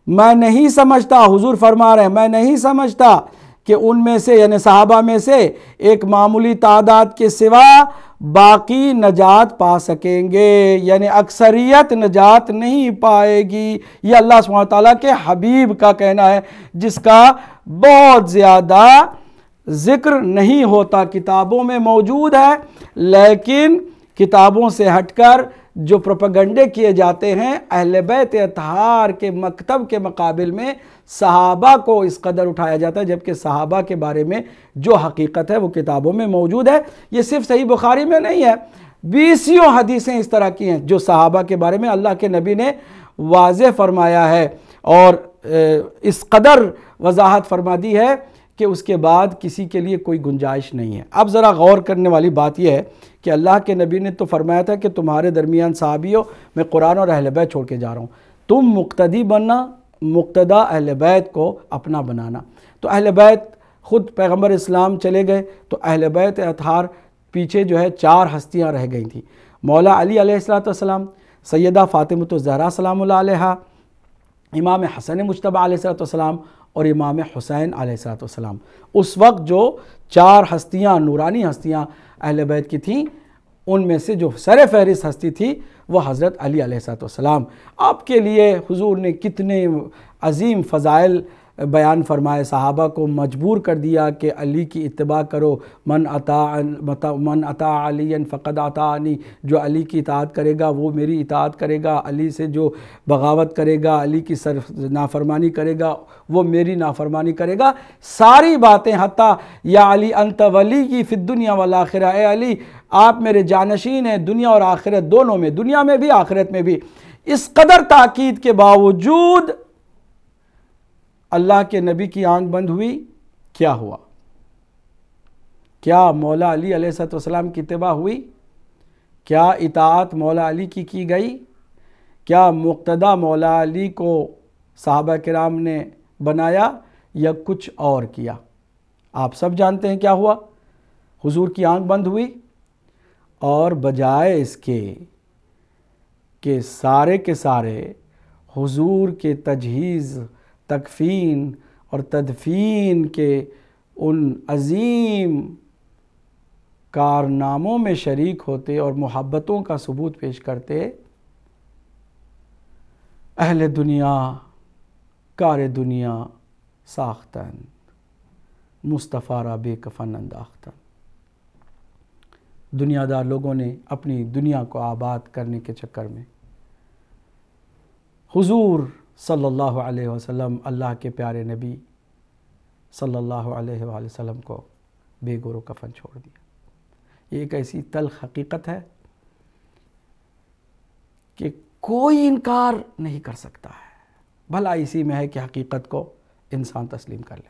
میں نہیں سمجھتا، حضور فرما رہے ہیں میں نہیں سمجھتا کہ ان میں سے یعنی صحابہ میں سے ایک معمولی تعداد کے سوا باقی نجات پا سکیں گے، یعنی اکثریت نجات نہیں پائے گی۔ یہ اللہ سبحانہ وتعالیٰ کے حبیب کا کہنا ہے، جس کا بہت زیادہ ذکر نہیں ہوتا، کتابوں میں موجود ہے لیکن کتابوں سے ہٹ کر جو پروپیگنڈے کیے جاتے ہیں اہل بیت اطہار کے مکتب کے مقابل میں صحابہ کو اس قدر اٹھایا جاتا ہے، جبکہ صحابہ کے بارے میں جو حقیقت ہے وہ کتابوں میں موجود ہے۔ یہ صرف صحیح بخاری میں نہیں ہے، 20 حدیثیں اس طرح کی ہیں جو صحابہ کے بارے میں اللہ کے نبی نے واضح فرمایا ہے، اور اس قدر وضاحت فرما دی ہے کہ اس کے بعد کسی کے لیے کوئی گنجائش نہیں ہے۔ اب ذرا غور کرنے والی بات یہ ہے کہ اللہ کے نبی نے تو فرمایا تھا کہ تمہارے درمیان صحابیوں میں قرآن اور اہل بیت چھوڑ کے جا رہا ہوں، تم مقتدی بننا، مقتدا اہل بیت کو اپنا بنانا۔ تو اہل بیت خود پیغمبر اسلام چلے گئے تو اہل بیت اطہار پیچھے جو ہے 4 ہستیاں رہ گئی تھیں، مولا علی علیہ السلام، سیدہ فاطمۃ الزہرا سلام اللہ علیہا، امام حسن مجتبی علیہ السلام اور امام حسین علیہ السلام۔ اس وقت جو 4 ہستیاں نورانی ہستیاں اہل بیت کی تھیں، ان میں سے جو سر فہرست ہستی تھی وہ حضرت علی علیہ السلام۔ آپ کے لیے حضور نے کتنے عظیم فضائل بیان فرمائے، صحابہ کو مجبور کر دیا کہ علی کی اتباع کرو، من اطاع علی فقد اطاعنی، جو علی کی اطاعت کرے گا وہ میری اطاعت کرے گا، علی سے جو بغاوت کرے گا، علی کی نافرمانی کرے گا وہ میری نافرمانی کرے گا۔ ساری باتیں حتیٰ یا علی انت ولی فی الدنیا والآخرہ، اے علی آپ میرے جانشین ہیں دنیا اور آخرت دونوں میں، دنیا میں بھی آخرت میں بھی۔ اس قدر تاکید کے باوجود اللہ کے نبی کی آنکھ بند ہوئی، کیا ہوا؟ کیا مولا علی علیہ السلام کی اتباع ہوئی؟ کیا اطاعت مولا علی کی گئی؟ کیا مقتدا مولا علی کو صحابہ کرام نے بنایا یا کچھ اور کیا؟ آپ سب جانتے ہیں کیا ہوا۔ حضور کی آنکھ بند ہوئی، اور بجائے اس کے کہ سارے کے سارے حضور کے تجہیز، تکفین اور تدفین کے ان عظیم کارناموں میں شریک ہوتے اور محبتوں کا ثبوت پیش کرتے، اہل دنیا کار دنیا ساختن مصطفیٰ را بے کفن انداختن، دنیا دار لوگوں نے اپنی دنیا کو آباد کرنے کے چکر میں حضور صلی اللہ علیہ وسلم، اللہ کے پیارے نبی صلی اللہ علیہ وآلہ وسلم کو بے گور و کفن چھوڑ دیا۔ یہ ایک ایسی تلخ حقیقت ہے کہ کوئی انکار نہیں کر سکتا ہے، بھلا اسی میں ہے کہ حقیقت کو انسان تسلیم کر لے۔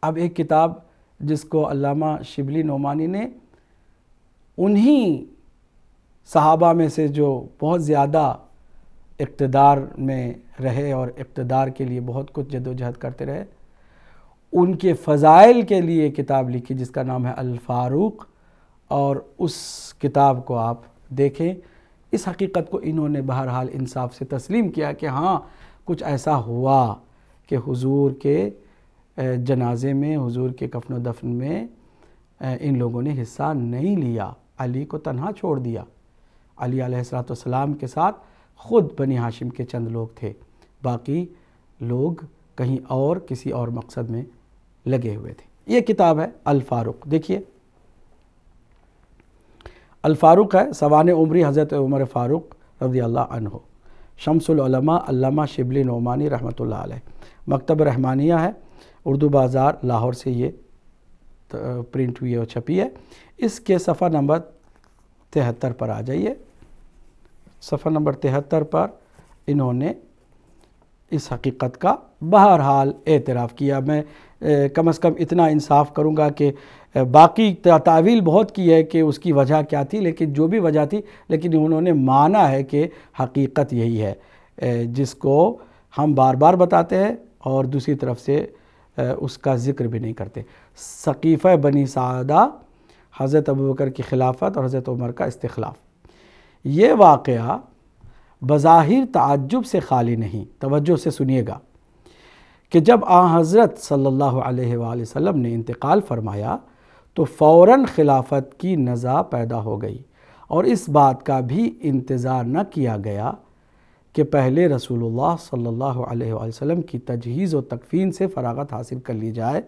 اب ایک کتاب جس کو علامہ شبلی نعمانی نے انہی صحابہ میں سے جو بہت زیادہ اقتدار میں رہے اور اقتدار کے لیے بہت کچھ جد و جہد کرتے رہے، ان کے فضائل کے لیے کتاب لکھی جس کا نام ہے الفاروق، اور اس کتاب کو آپ دیکھیں۔ اس حقیقت کو انہوں نے بہرحال انصاف سے تسلیم کیا کہ ہاں کچھ ایسا ہوا کہ حضور کے جنازے میں، حضور کے کفن و دفن میں ان لوگوں نے حصہ نہیں لیا، علی کو تنہا چھوڑ دیا۔ علی علیہ السلام کے ساتھ خود بنی ہاشم کے چند لوگ تھے، باقی لوگ کہیں اور کسی اور مقصد میں لگے ہوئے تھے۔ یہ کتاب ہے الفاروق، دیکھیے الفاروق ہے، سوان عمری حضرت عمر فاروق رضی اللہ عنہ، شمس العلماء علامہ شبلی نعمانی رحمۃ اللہ علیہ، مکتب رحمانیہ ہے، اردو بازار لاہور سے یہ پرنٹ ہوئی اور چھپی ہے۔ اس کے صفحہ نمبر 73 پر آ جائیے۔ صفحہ نمبر 73 پر انہوں نے اس حقیقت کا بہرحال اعتراف کیا۔ میں کم از کم اتنا انصاف کروں گا کہ باقی تعویل بہت کی ہے کہ اس کی وجہ کیا تھی، لیکن جو بھی وجہ تھی، لیکن انہوں نے مانا ہے کہ حقیقت یہی ہے، جس کو ہم بار بار بتاتے ہیں اور دوسری طرف سے اس کا ذکر بھی نہیں کرتے۔ سقیفہ بنی ساعدہ، حضرت ابوبکر کی خلافت اور حضرت عمر کا استخلاف، یہ واقعہ بظاہر تعجب سے خالی نہیں۔ توجہ سے سنیے گا کہ جب حضرت صلی اللہ علیہ وآلہ وسلم نے انتقال فرمایا تو فوراً خلافت کی نزاع پیدا ہو گئی، اور اس بات کا بھی انتظار نہ کیا گیا کہ پہلے رسول اللہ صلی اللہ علیہ وآلہ وسلم کی تجہیز و تکفین سے فراغت حاصل کر لی جائے۔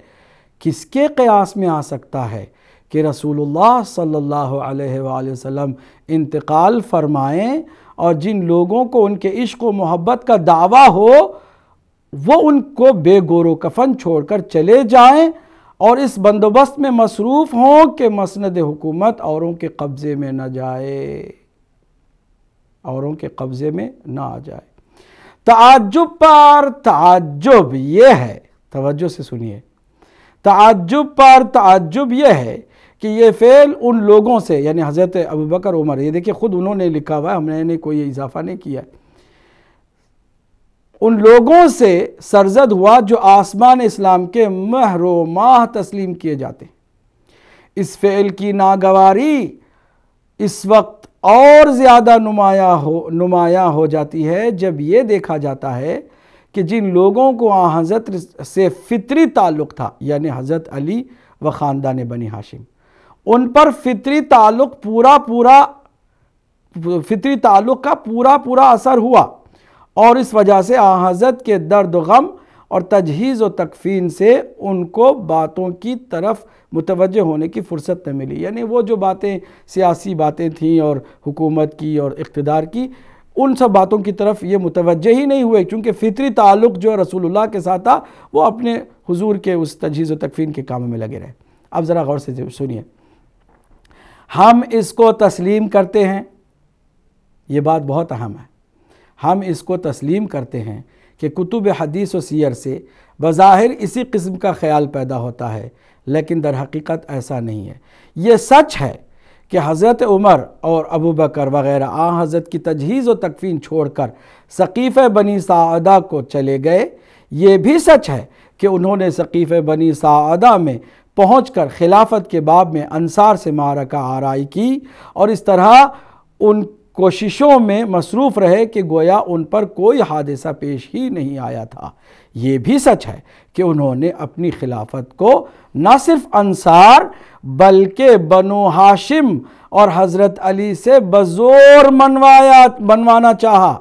کس کے قیاس میں آ سکتا ہے کہ رسول اللہ صلی اللہ علیہ وآلہ وسلم انتقال فرمائیں اور جن لوگوں کو ان کے عشق و محبت کا دعویٰ ہو وہ ان کو بے گور و کفن چھوڑ کر چلے جائیں اور اس بندوبست میں مصروف ہوں کہ مسند حکومت اوروں کے قبضے میں نہ جائے، اوروں کے قبضے میں نہ آ جائے۔ تعجب پر تعجب یہ ہے، توجہ سے سنیے، تعجب پر تعجب یہ ہے کہ یہ فعل ان لوگوں سے، یعنی حضرت ابوبکر عمر، یہ دیکھیں خود انہوں نے لکھا ہوا ہے، ہم نے کوئی اضافہ نہیں کیا ہے، ان لوگوں سے سرزد ہوا جو آسمان اسلام کے مہر و ماہ تسلیم کیے جاتے ہیں۔ اس فعل کی ناگواری اس وقت اور زیادہ نمایاں ہو جاتی ہے جب یہ دیکھا جاتا ہے کہ جن لوگوں کو حضرت سے فطری تعلق تھا، یعنی حضرت علی و خاندان بنی ہاشم، ان پر فطری تعلق کا پورا اثر ہوا، اور اس وجہ سے حضرت کے درد و غم اور تجہیز و تکفین سے ان کو باتوں کی طرف متوجہ ہونے کی فرصت نہ ملی۔ یعنی وہ جو باتیں سیاسی باتیں تھیں اور حکومت کی اور اقتدار کی، ان سب باتوں کی طرف یہ متوجہ ہی نہیں ہوئے، کیونکہ فطری تعلق جو رسول اللہ کے ساتھ تھا وہ اپنے حضور کے اس تجہیز و تکفین کے کاموں میں لگے رہے۔ اب ذرا غور سے سنیے، ہم اس کو تسلیم کرتے ہیں، یہ بات بہت اہم ہے، ہم اس کو تسلیم کرتے ہیں کہ کتب حدیث و سیر سے بظاہر اسی قسم کا خیال پیدا ہوتا ہے، لیکن در حقیقت ایسا نہیں ہے۔ یہ سچ ہے کہ حضرت عمر اور ابوبکر وغیرہ حضرت کی تجہیز و تکفین چھوڑ کر سقیفہ بنی ساعدہ کو چلے گئے۔ یہ بھی سچ ہے کہ انہوں نے سقیفہ بنی ساعدہ میں پہنچ کر خلافت کے باب میں انصار سے معرکہ آرائی کی، اور اس طرح ان کوششوں میں مصروف رہے کہ گویا ان پر کوئی حادثہ پیش ہی نہیں آیا تھا۔ یہ بھی سچ ہے کہ انہوں نے اپنی خلافت کو نہ صرف انصار بلکہ بنو ہاشم اور حضرت علی سے بزور منوانا چاہا۔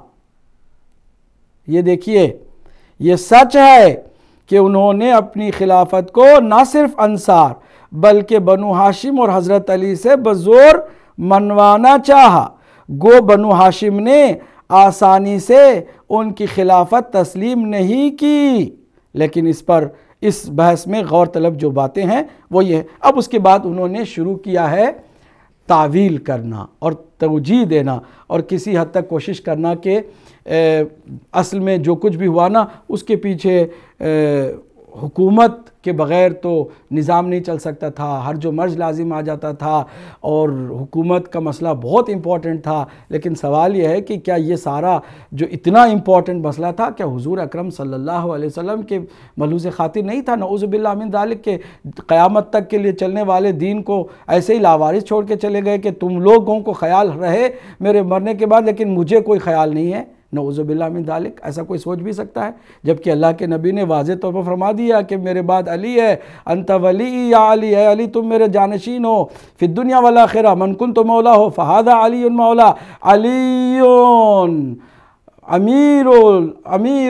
یہ دیکھیے، یہ سچ ہے کہ انہوں نے اپنی خلافت کو نہ صرف انصار بلکہ بنو ہاشم اور حضرت علی سے بزور منوانا چاہا۔ گو بنو ہاشم نے آسانی سے ان کی خلافت تسلیم نہیں کی، لیکن اس بحث میں غور طلب جو باتیں ہیں وہ یہ ہے۔ اب اس کے بعد انہوں نے شروع کیا ہے تعویل کرنا اور توجیہ دینا، اور کسی حد تک کوشش کرنا کہ اصل میں جو کچھ بھی ہوا نا اس کے پیچھے حکومت کے بغیر تو نظام نہیں چل سکتا تھا، ہر جو مرج لازم آ جاتا تھا، اور حکومت کا مسئلہ بہت امپورٹنٹ تھا۔ لیکن سوال یہ ہے کہ کیا یہ سارا جو اتنا امپورٹنٹ مسئلہ تھا، کیا حضور اکرم صلی اللہ علیہ وسلم کے ملحوظ خاطر نہیں تھا؟ نعوذ باللہ من ذالک، کہ قیامت تک کے لیے چلنے والے دین کو ایسے ہی لاوارث چھوڑ کے چلے گئے کہ تم لوگوں کو خیال رہے میرے مرنے کے بعد لیکن مجھے کوئی خیال نہیں ہے؟ نعوذ باللہ من ذالک، ایسا کوئی سوچ بھی سکتا ہے؟ جبکہ اللہ کے نبی نے واضح طور پر فرما دیا کہ میرے بعد علی ہے، انت ولی یا علی، ہے علی تم میرے جانشین ہو فی الدنیا والآخرہ، من کنت مولا ہو فہذا علی مولا، علی امیر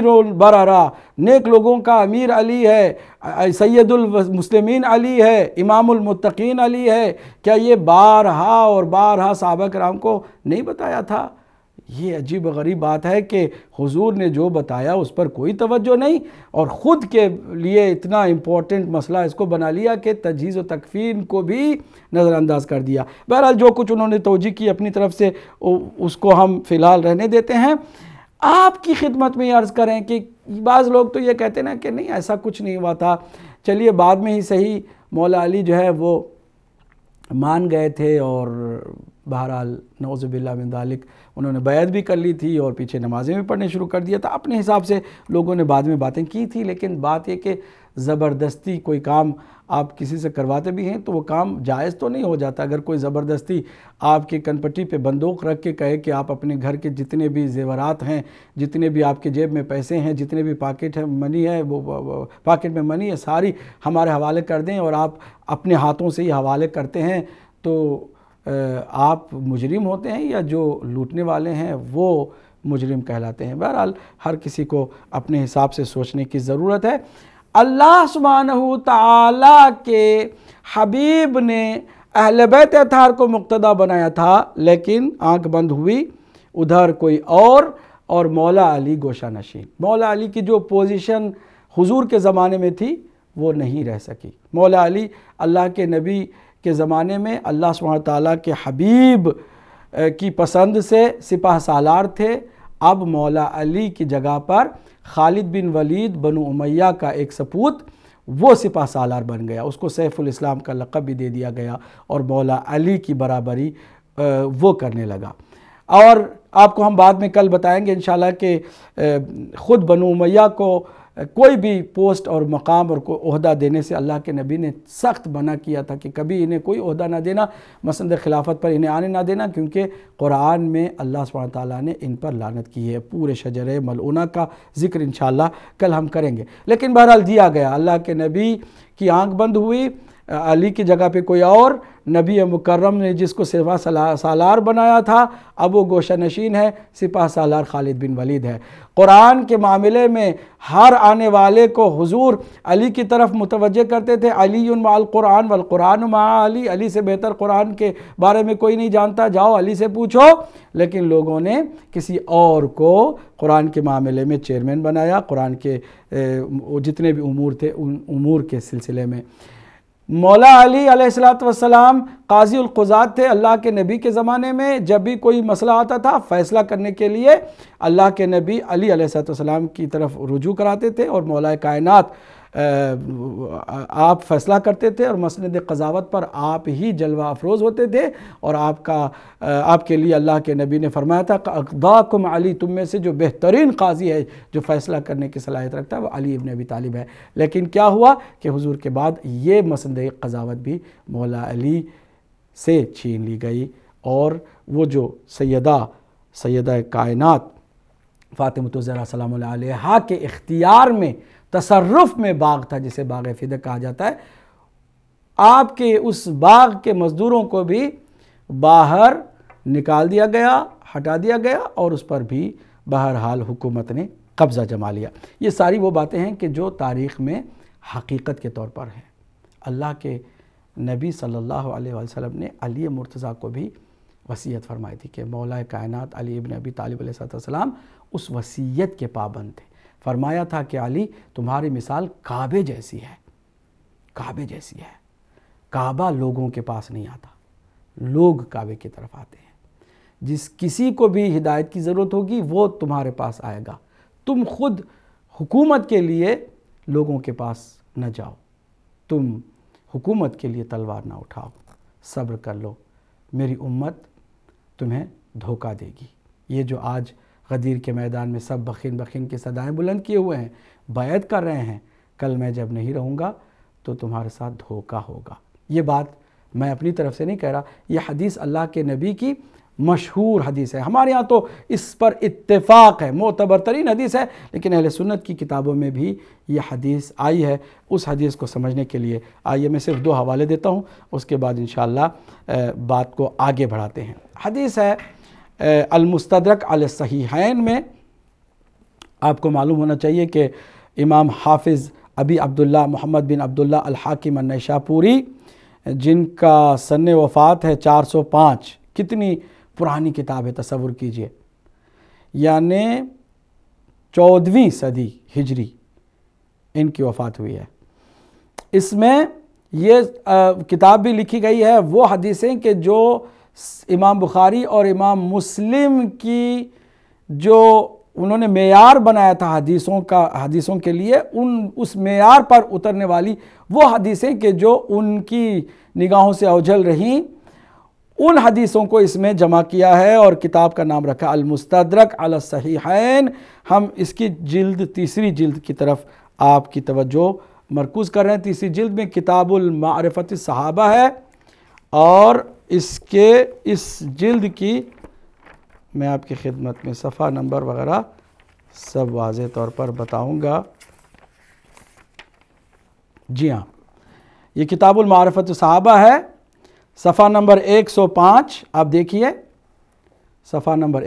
البررہ، نیک لوگوں کا امیر علی ہے، سید المسلمین علی ہے، امام المتقین علی ہے۔ کیا یہ بارہا اور بارہا صحابہ کرام کو نہیں بتایا تھا؟ یہ عجیب و غریب بات ہے کہ حضور نے جو بتایا اس پر کوئی توجہ نہیں، اور خود کے لیے اتنا امپورٹنٹ مسئلہ اس کو بنا لیا کہ تجہیز و تکفین کو بھی نظر انداز کر دیا۔ بہرحال جو کچھ انہوں نے توجیہ کی اپنی طرف سے اس کو ہم فی الحال رہنے دیتے ہیں۔ آپ کی خدمت میں یہ عرض کریں کہ بعض لوگ تو یہ کہتے ہیں کہ نہیں ایسا کچھ نہیں ہوا تھا، چلیے بعد میں ہی صحیح مولا علی جو ہے وہ مان گئے تھے اور بہرحال نعوذ باللہ من ذالک انہوں نے بیعت بھی کر لی تھی اور پیچھے نمازیں بھی پڑھنے شروع کر دیا تھا. اپنے حساب سے لوگوں نے بعد میں باتیں کی تھی، لیکن بات یہ کہ زبردستی کوئی کام آپ کسی سے کرواتے بھی ہیں تو وہ کام جائز تو نہیں ہو جاتا. اگر کوئی زبردستی آپ کے کنپٹی پہ بندوق رکھ کے کہے کہ آپ اپنے گھر کے جتنے بھی زیورات ہیں، جتنے بھی آپ کے جیب میں پیسے ہیں، جتنے بھی پاکٹ میں منی ہے ساری ہمارے حوالے کر دیں، اور آپ اپنے ہاتھوں سے ہی حوالے کرتے ہیں، تو آپ مجرم ہوتے ہیں یا جو لوٹنے والے ہیں وہ مجرم کہلاتے ہیں. بہرحال ہر کسی کو اپنے حساب سے سوچنے کی ضرورت ہے. اللہ سبحانہ تعالیٰ کے حبیب نے اہل بیت اطہار کو مقتدی بنایا تھا، لیکن آنکھ بند ہوئی ادھر کوئی اور مولا علی گوشہ نشین. مولا علی کی جو پوزیشن حضور کے زمانے میں تھی وہ نہیں رہ سکی. مولا علی اللہ کے نبی کے زمانے میں اللہ سبحانہ تعالیٰ کے حبیب کی پسند سے سپہ سالار تھے. اب مولا علی کی جگہ پر خالد بن ولید بنو امیہ کا ایک سپوت وہ سپہ سالار بن گیا. اس کو سیف الاسلام کا لقب بھی دے دیا گیا اور مولا علی کی برابری وہ کرنے لگا. اور آپ کو ہم بعد میں کل بتائیں گے انشاءاللہ کہ خود بنو امیہ کو کوئی بھی پوسٹ اور مقام اور کوئی عہدہ دینے سے اللہ کے نبی نے سخت منع کیا تھا کہ کبھی انہیں کوئی عہدہ نہ دینا، مسند خلافت پر انہیں آنے نہ دینا، کیونکہ قرآن میں اللہ سبحانہ تعالیٰ نے ان پر لعنت کی ہے. پورے شجرہ ملعونہ کا ذکر انشاءاللہ کل ہم کریں گے. لیکن بہرحال دیا گیا، اللہ کے نبی کی آنکھ بند ہوئی، علی کی جگہ پہ کوئی اور، نبی مکرم نے جس کو سپہ سالار بنایا تھا اب وہ گوشہ نشین ہے، سپہ سالار خالد بن ولید ہے. قرآن کے معاملے میں ہر آنے والے کو حضور علی کی طرف متوجہ کرتے تھے. علی مع القرآن والقرآن مع علی، علی سے بہتر قرآن کے بارے میں کوئی نہیں جانتا، جاؤ علی سے پوچھو. لیکن لوگوں نے کسی اور کو قرآن کے معاملے میں چیئرمین بنایا، قرآن کے جتنے بھی امور تھے ان امور کے سلسلے میں. مولا علی علیہ السلام قاضی القضات تھے اللہ کے نبی کے زمانے میں. جب بھی کوئی مسئلہ آتا تھا فیصلہ کرنے کے لیے اللہ کے نبی علی علیہ السلام کی طرف رجوع کراتے تھے اور مولا کائنات آپ فیصلہ کرتے تھے اور مسند قضاوت پر آپ ہی جلوہ افروز ہوتے تھے. اور آپ کے لیے اللہ کے نبی نے فرمایا تھا اقضاکم علی، تم میں سے جو بہترین قاضی ہے جو فیصلہ کرنے کی صلاحیت رکھتا ہے وہ علی ابن ابی طالب ہے. لیکن کیا ہوا کہ حضور کے بعد یہ مسند قضاوت بھی مولا علی سے چھین لی گئی، اور وہ جو سیدہ کائنات فاطمۃ الزہرا سلام اللہ علیہا کے اختیار میں تصرف میں باغ تھا جسے باغ فدق کہا جاتا ہے، آپ کے اس باغ کے مزدوروں کو بھی باہر نکال دیا گیا، ہٹا دیا گیا، اور اس پر بھی بہرحال حکومت نے قبضہ جما لیا. یہ ساری وہ باتیں ہیں کہ جو تاریخ میں حقیقت کے طور پر ہیں. اللہ کے نبی صلی اللہ علیہ وسلم نے علی مرتضیٰ کو بھی وصیت فرمائی تھی کہ مولا کائنات علی ابن ابی طالب علیہ السلام اس وصیت کے پابند تھے. فرمایا تھا کہ علی تمہاری مثال کعبے جیسی ہے، کعبے جیسی ہے. کعبہ لوگوں کے پاس نہیں آتا، لوگ کعبے کی طرف آتے ہیں. جس کسی کو بھی ہدایت کی ضرورت ہوگی وہ تمہارے پاس آئے گا. تم خود حکومت کے لیے لوگوں کے پاس نہ جاؤ، تم حکومت کے لیے تلوار نہ اٹھاؤ، صبر کر لو، میری امت تمہیں دھوکہ دے گی. یہ جو آج غدیر کے میدان میں سب بخین بخین کی صدائیں بلند کیے ہوئے ہیں، بیعت کر رہے ہیں، کل میں جب نہیں رہوں گا تو تمہارے ساتھ دھوکہ ہوگا. یہ بات میں اپنی طرف سے نہیں کہہ رہا، یہ حدیث اللہ کے نبی کی مشہور حدیث ہے. ہمارے ہاں تو اس پر اتفاق ہے، معتبر ترین حدیث ہے، لیکن اہل سنت کی کتابوں میں بھی یہ حدیث آئی ہے. اس حدیث کو سمجھنے کے لیے آئیے میں صرف 2 حوالے دیتا ہوں، اس کے بعد انشاءاللہ بات کو آگے بڑھاتے ہیں. حدیث ہے المستدرک علی الصحیحین میں. آپ کو معلوم ہونا چاہیے کہ امام حافظ ابی عبداللہ محمد بن عبداللہ الحاکم النیشاپوری، جن کا سن وفات ہے 405، کتنی پرانی کتاب ہے تصور کیجئے، یعنی 14ویں صدی ہجری ان کی وفات ہوئی ہے. اس میں یہ کتاب بھی لکھی گئی ہے وہ حدیثیں کہ جو امام بخاری اور امام مسلم کی جو انہوں نے معیار بنایا تھا حدیثوں کے لیے، اس معیار پر اترنے والی وہ حدیثیں کہ جو ان کی نگاہوں سے اوجھل رہیں، ان حدیثوں کو اس میں جمع کیا ہے اور کتاب کا نام رکھا المستدرک علی الصحیحین۔ ہم اس کی جلد تیسری جلد کی طرف آپ کی توجہ مرکوز کر رہے ہیں۔ تیسری جلد میں کتاب المعرفت الصحابہ ہے، اور اس جلد کی میں آپ کی خدمت میں صفحہ نمبر وغیرہ سب واضح طور پر بتاؤں گا۔ جی ہاں، یہ کتاب المعرفت الصحابہ ہے، صفحہ نمبر 105۔ آپ دیکھیے صفحہ نمبر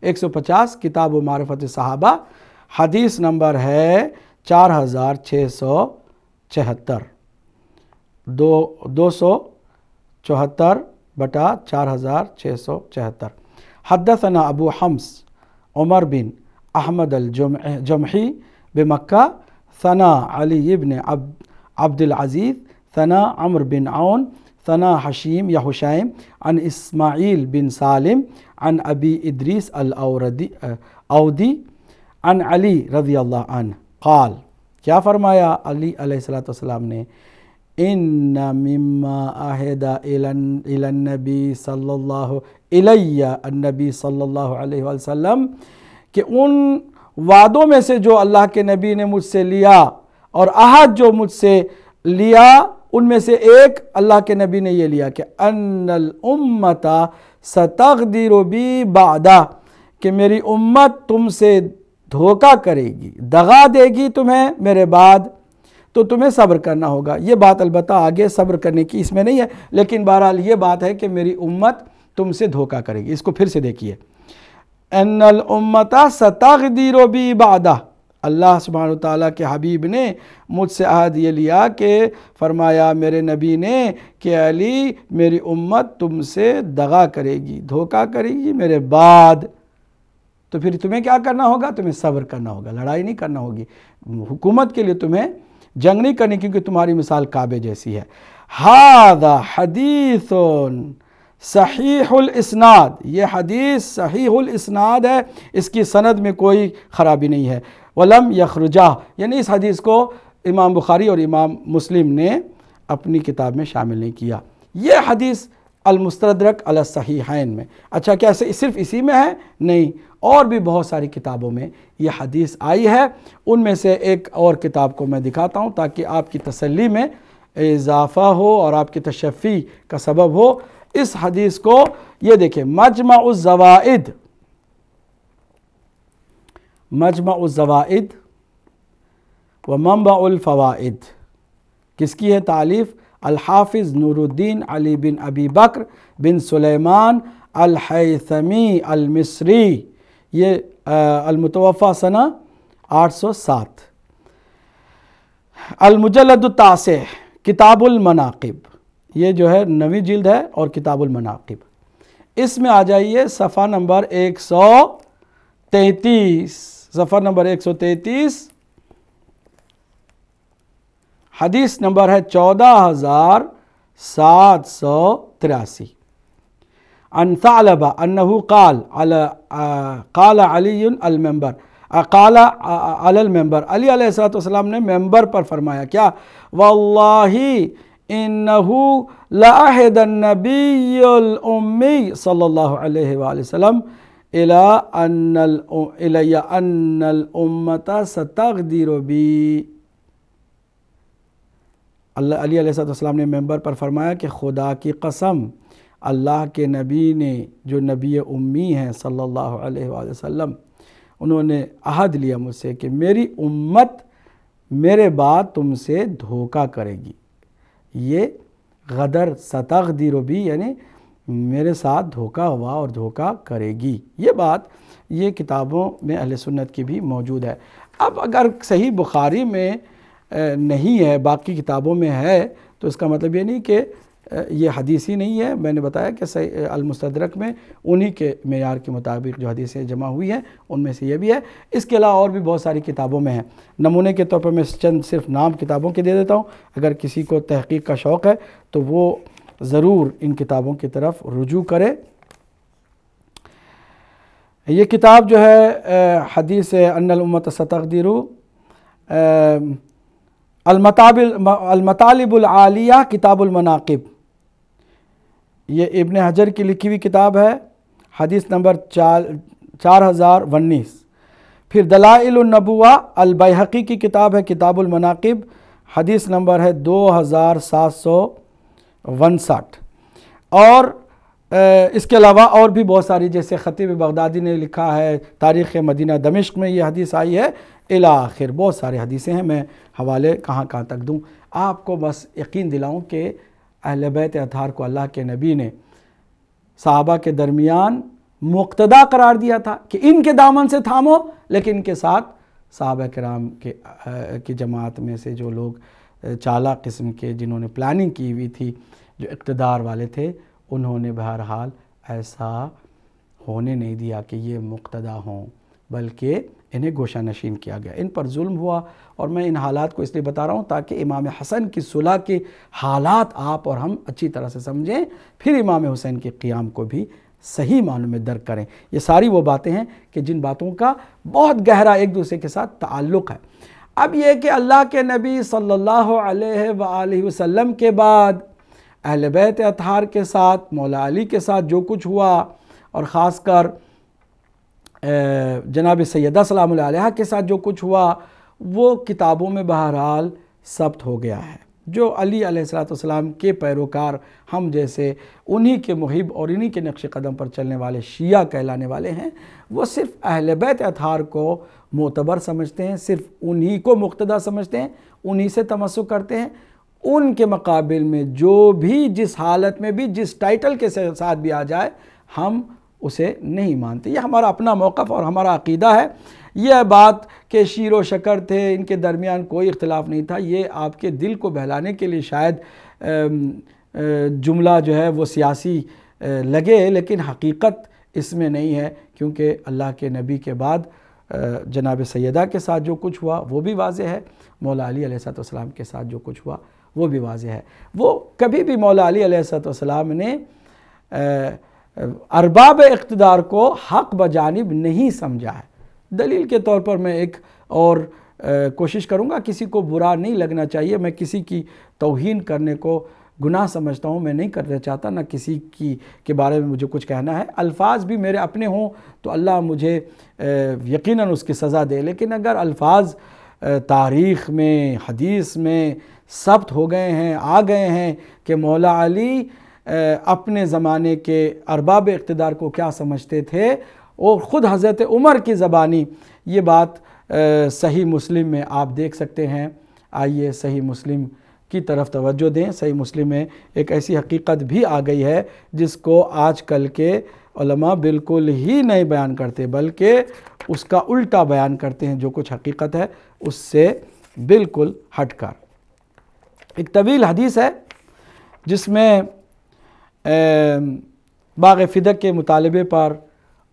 150 کتاب المعرفت الصحابہ، حدیث نمبر ہے 4674، 274/4674۔ حدثنا ابو حمص عمر بن احمد الجمحی بمکہ، ثنا علی بن عبد العزیز، ثنا عمر بن عون، ثنا حشیم یا حشیم عن اسماعیل بن سالم عن ابی ادریس الاودی عن علی رضی اللہ عنہ قال، کیا فرمایا علی علیہ السلام نے، ان مما عہد الی النبی صلی اللہ علیہ وسلم، کہ ان وعدوں میں سے جو اللہ کے نبی نے مجھ سے لیا اور عہد جو مجھ سے لیا، ان میں سے ایک اللہ کے نبی نے یہ لیا کہ ان الامت ستغدر بی بعدہ، کہ میری امت تم سے دھوکہ کرے گی، دغا دے گی تمہیں میرے بعد، تو تمہیں صبر کرنا ہوگا۔ یہ بات البتہ آگے صبر کرنے کی اس میں نہیں ہے، لیکن بہرحال یہ بات ہے کہ میری امت تم سے دھوکہ کرے گی۔ اس کو پھر سے دیکھیے، ان الامت ستغدر بی بعدہ، اللہ سبحانہ وتعالیٰ کے حبیب نے مجھ سے عہد یہ لیا کہ فرمایا میرے نبی نے کہ علی میری امت تم سے دغا کرے گی، دھوکہ کرے گی میرے بعد، تو پھر تمہیں کیا کرنا ہوگا؟ تمہیں صبر کرنا ہوگا، لڑائی نہیں کرنا ہوگی، حکومت کے لیے تمہیں جنگ نہیں کرنی، کیونکہ تمہاری مثال کعبے جیسی ہے۔ ھذا حدیث صحیح الاسناد، یہ حدیث صحیح الاسناد ہے، اس کی سند میں کوئی خرابی نہیں ہے۔ ولم یخرجہ، یعنی اس حدیث کو امام بخاری اور امام مسلم نے اپنی کتاب میں شامل نہیں کیا۔ یہ حدیث المستدرک علی الصحیحین میں، اچھا کیا صرف اسی میں ہے؟ نہیں، اور بھی بہت ساری کتابوں میں یہ حدیث آئی ہے۔ ان میں سے ایک اور کتاب کو میں دکھاتا ہوں تاکہ آپ کی تسلی میں اضافہ ہو اور آپ کی تشفی کا سبب ہو۔ اس حدیث کو یہ دیکھیں، مجمع الزوائد و منبع الفوائد، کس کی ہے تالیف؟ الحافظ نور الدین علی بن ابی بکر بن سلیمان الحیثمی المصری، یہ المتوفى سنہ 807۔ المجلد التاسع کتاب المناقب، یہ جو ہے 9ویں جلد ہے، اور کتاب المناقب، اس میں آ جائیے صفحہ نمبر 133، صفحہ نمبر 133، حدیث نمبر ہے 14783۔ عن ثعلبہ انہ قال علی المنبر، قال علی المنبر، علی علیہ السلام نے ممبر پر فرمایا کیا؟ واللہ انہ لعہد النبی الامی صلی اللہ علیہ وآلہ وسلم الی ان الامت ستغدر بی۔ علی علیہ السلام نے ممبر پر فرمایا کہ خدا کی قسم، اللہ کے نبی نے جو نبی امی ہیں صلی اللہ علیہ وآلہ وسلم، انہوں نے عہد لیا مجھ سے کہ میری امت میرے بعد تم سے دھوکہ کرے گی۔ یہ غدر ستغدر بی یعنی میرے ساتھ دھوکہ ہوا اور دھوکہ کرے گی، یہ بات یہ کتابوں میں اہل سنت کی بھی موجود ہے۔ اب اگر صحیح بخاری میں نہیں ہے، باقی کتابوں میں ہے، تو اس کا مطلب یہ نہیں کہ یہ حدیث ہی نہیں ہے۔ میں نے بتایا کہ المستدرک میں انہی کے معیار کے مطابق جو حدیثیں جمع ہوئی ہیں ان میں سے یہ بھی ہے۔ اس کے علاوہ اور بھی بہت ساری کتابوں میں ہیں، نمونے کے طور پر میں چند صرف نام کتابوں کے دے دیتا ہوں، اگر کسی کو تحقیق کا شوق ہے تو وہ ضرور ان کتابوں کی طرف رجوع کرے۔ یہ کتاب جو ہے حدیث ان الامت ستغدر، المطالب العالیہ کتاب المناقب، یہ ابن حجر کی لکھی ہوئی کتاب ہے، حدیث نمبر 4019۔ پھر دلائل النبوہ البیہقی کی کتاب ہے کتاب المناقب، حدیث نمبر ہے 2759۔ اور اس کے علاوہ اور بھی بہت ساری، جیسے خطیب بغدادی نے لکھا ہے تاریخ مدینہ دمشق میں یہ حدیث آئی ہے، الی آخر بہت سارے حدیثیں ہیں، میں حوالے کہاں تک دوں۔ آپ کو بس یقین دلاؤں کہ اہل بیت اطہار کو اللہ کے نبی نے صحابہ کے درمیان مقتدا قرار دیا تھا کہ ان کے دامن سے تھامو، لیکن ان کے ساتھ صحابہ کرام کی جماعت میں سے جو لوگ چالاک قسم کے، جنہوں نے پلاننگ کی ہوئی تھی، جو اقتدار والے تھے، انہوں نے بہرحال ایسا ہونے نہیں دیا کہ یہ مقتدا ہوں، بلکہ انہیں گوشہ نشین کیا گیا، ان پر ظلم ہوا۔ اور میں ان حالات کو اس لیے بتا رہا ہوں تاکہ امام حسن کی صلح کے حالات آپ اور ہم اچھی طرح سے سمجھیں، پھر امام حسین کے قیام کو بھی صحیح معنوں میں درک کریں۔ یہ ساری وہ باتیں ہیں کہ جن باتوں کا بہت گہرا ایک دوسرے کے ساتھ تعلق ہے۔ اب یہ کہ اللہ کے نبی صلی اللہ علیہ وآلہ وسلم کے بعد اہل بیت اطہار کے ساتھ، مولا علی کے ساتھ جو کچھ ہوا، اور خاص کر جناب سیدہ سلام اللہ علیہا کے ساتھ جو کچھ ہوا، وہ کتابوں میں بہرحال ثبت ہو گیا ہے۔ جو علی علیہ السلام کے پیروکار، ہم جیسے انہی کے محب اور انہی کے نقش قدم پر چلنے والے شیعہ کہلانے والے ہیں، وہ صرف اہل بیت اطہار کو معتبر سمجھتے ہیں، صرف انہی کو مقتدا سمجھتے ہیں، انہی سے تمسک کرتے ہیں۔ ان کے مقابل میں جو بھی جس حالت میں بھی جس ٹائٹل کے ساتھ بھی آ جائے، ہم اسے نہیں مانتے۔ یہ ہمارا اپنا موقف اور ہمارا عقیدہ ہے۔ یہ بات کہ شیر و شکر تھے، ان کے درمیان کوئی اختلاف نہیں تھا، یہ آپ کے دل کو بہلانے کے لیے شاید جملہ جو ہے وہ سیاسی لگے، لیکن حقیقت اس میں نہیں ہے، کیونکہ اللہ کے نبی کے بعد جناب سیدہ کے ساتھ جو کچھ ہوا وہ بھی واضح ہے، مولا علی علیہ السلام کے ساتھ جو کچھ ہوا وہ بھی واضح ہے۔ وہ کبھی بھی مولا علی علیہ السلام نے ارباب اقتدار کو حق بجانب نہیں سمجھا ہے۔ دلیل کے طور پر میں ایک اور کوشش کروں گا، کسی کو برا نہیں لگنا چاہیے، میں کسی کی توہین کرنے کو گناہ سمجھتا ہوں، میں نہیں کرنا چاہتا، نہ کسی کے بارے میں مجھے کچھ کہنا ہے۔ الفاظ بھی میرے اپنے ہوں تو اللہ مجھے یقیناً اس کی سزا دے، لیکن اگر الفاظ تاریخ میں، حدیث میں ثبت ہو گئے ہیں، آ گئے ہیں کہ مولا علی اپنے زمانے کے ارباب اقتدار کو کیا سمجھتے تھے، اور خود حضرت عمر کی زبانی یہ بات صحیح مسلم میں آپ دیکھ سکتے ہیں۔ آئیے صحیح مسلم کی طرف توجہ دیں۔ صحیح مسلم میں ایک ایسی حقیقت بھی آ گئی ہے جس کو آج کل کے علماء بالکل ہی نہیں بیان کرتے، بلکہ اس کا الٹا بیان کرتے ہیں، جو کچھ حقیقت ہے اس سے بالکل ہٹ کر۔ ایک طویل حدیث ہے جس میں باغ فدق کے مطالبے پر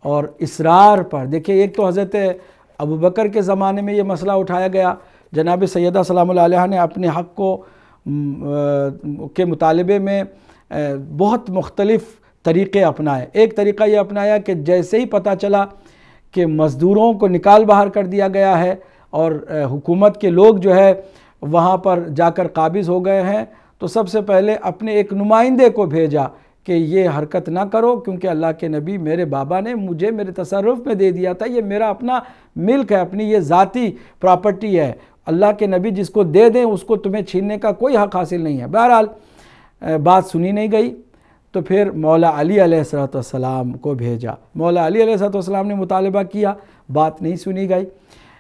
اور اصرار پر، دیکھیں ایک تو حضرت ابوبکر کے زمانے میں یہ مسئلہ اٹھایا گیا، جناب سیدہ سلام اللہ علیہا نے اپنے حق کو کے مطالبے میں بہت مختلف طریقے اپنائے۔ ایک طریقہ یہ اپنایا کہ جیسے ہی پتہ چلا کہ مزدوروں کو نکال باہر کر دیا گیا ہے اور حکومت کے لوگ جو ہے وہاں پر جا کر قابض ہو گئے ہیں، تو سب سے پہلے اپنے ایک نمائندے کو بھیجا کہ یہ حرکت نہ کرو، کیونکہ اللہ کے نبی میرے بابا نے مجھے میرے تصرف میں دے دیا تھا، یہ میرا اپنا ملک ہے، اپنی یہ ذاتی پراپرٹی ہے، اللہ کے نبی جس کو دے دیں اس کو تمہیں چھیننے کا کوئی حق حاصل نہیں ہے۔ بہرحال بات سنی نہیں گئی، تو پھر مولا علی علیہ السلام کو بھیجا۔ مولا علی علیہ السلام نے مطالبہ کیا، بات نہیں سنی گئی۔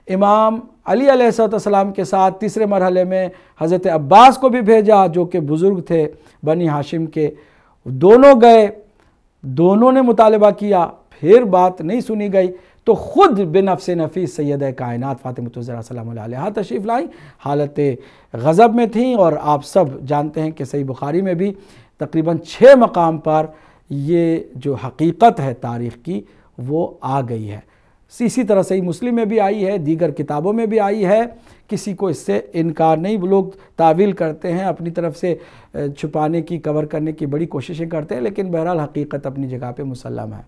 امام علی علیہ السلام کے ساتھ تیسرے مرحلے میں حضرت عباس کو بھی بھیجا، جو کہ بزرگ تھے بنی ہاشم کے، دونوں گئے، دونوں نے مطالبہ کیا، پھر بات نہیں سنی گئی، تو خود بنفس نفیس سیدہ کائنات فاطمہ الزہرا سلام اللہ علیہا تشریف لائیں، حالت غضب میں تھیں، اور آپ سب جانتے ہیں کہ صحیح بخاری میں بھی تقریباً 6 مقام پر یہ جو حقیقت ہے تاریخ کی وہ آ گئی ہے۔ اسی طرح صحیح مسلم میں بھی آئی ہے، دیگر کتابوں میں بھی آئی ہے، کسی کو اس سے انکار نہیں۔ وہ لوگ تعویل کرتے ہیں، اپنی طرف سے چھپانے کی، کور کرنے کی بڑی کوششیں کرتے ہیں، لیکن بہرحال حقیقت اپنی جگہ پہ مسلم ہے۔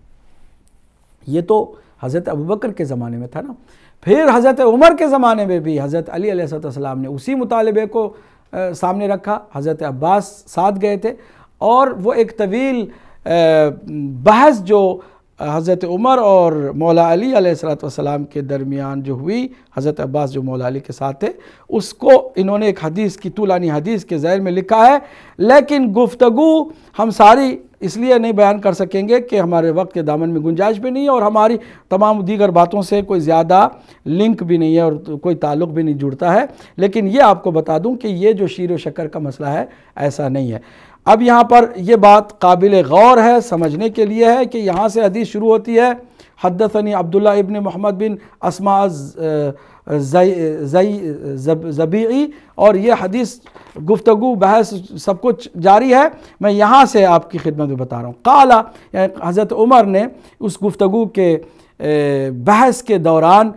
یہ تو حضرت ابوبکر کے زمانے میں تھا نا۔ پھر حضرت عمر کے زمانے میں بھی حضرت علی علیہ السلام نے اسی مطالبے کو سامنے رکھا، حضرت عباس ساتھ گئے تھے۔ اور وہ ایک طویل بحث جو حضرت عمر اور مولا علی علیہ السلام کے درمیان جو ہوئی، حضرت عباس جو مولا علی کے ساتھ تھے، اس کو انہوں نے ایک حدیث کی طولانی حدیث کے ذیل میں لکھا ہے، لیکن گفتگو ہم ساری اس لیے نہیں بیان کر سکیں گے کہ ہمارے وقت کے دامن میں گنجائش بھی نہیں ہے، اور ہماری تمام دیگر باتوں سے کوئی زیادہ لنک بھی نہیں ہے اور کوئی تعلق بھی نہیں جڑتا ہے، لیکن یہ آپ کو بتا دوں کہ یہ جو شیر و شکر کا مسئلہ ہے ایسا نہیں ہے۔ اب یہاں پر یہ بات قابل غور ہے، سمجھنے کے لیے ہے کہ یہاں سے حدیث شروع ہوتی ہے، حدثنی عبداللہ ابن محمد بن اسماء زبیعی، اور یہ حدیث گفتگو بحث سب کچھ جاری ہے، میں یہاں سے آپ کی خدمت میں بتا رہا ہوں۔ قالا، یعنی حضرت عمر نے اس گفتگو کے بحث کے دوران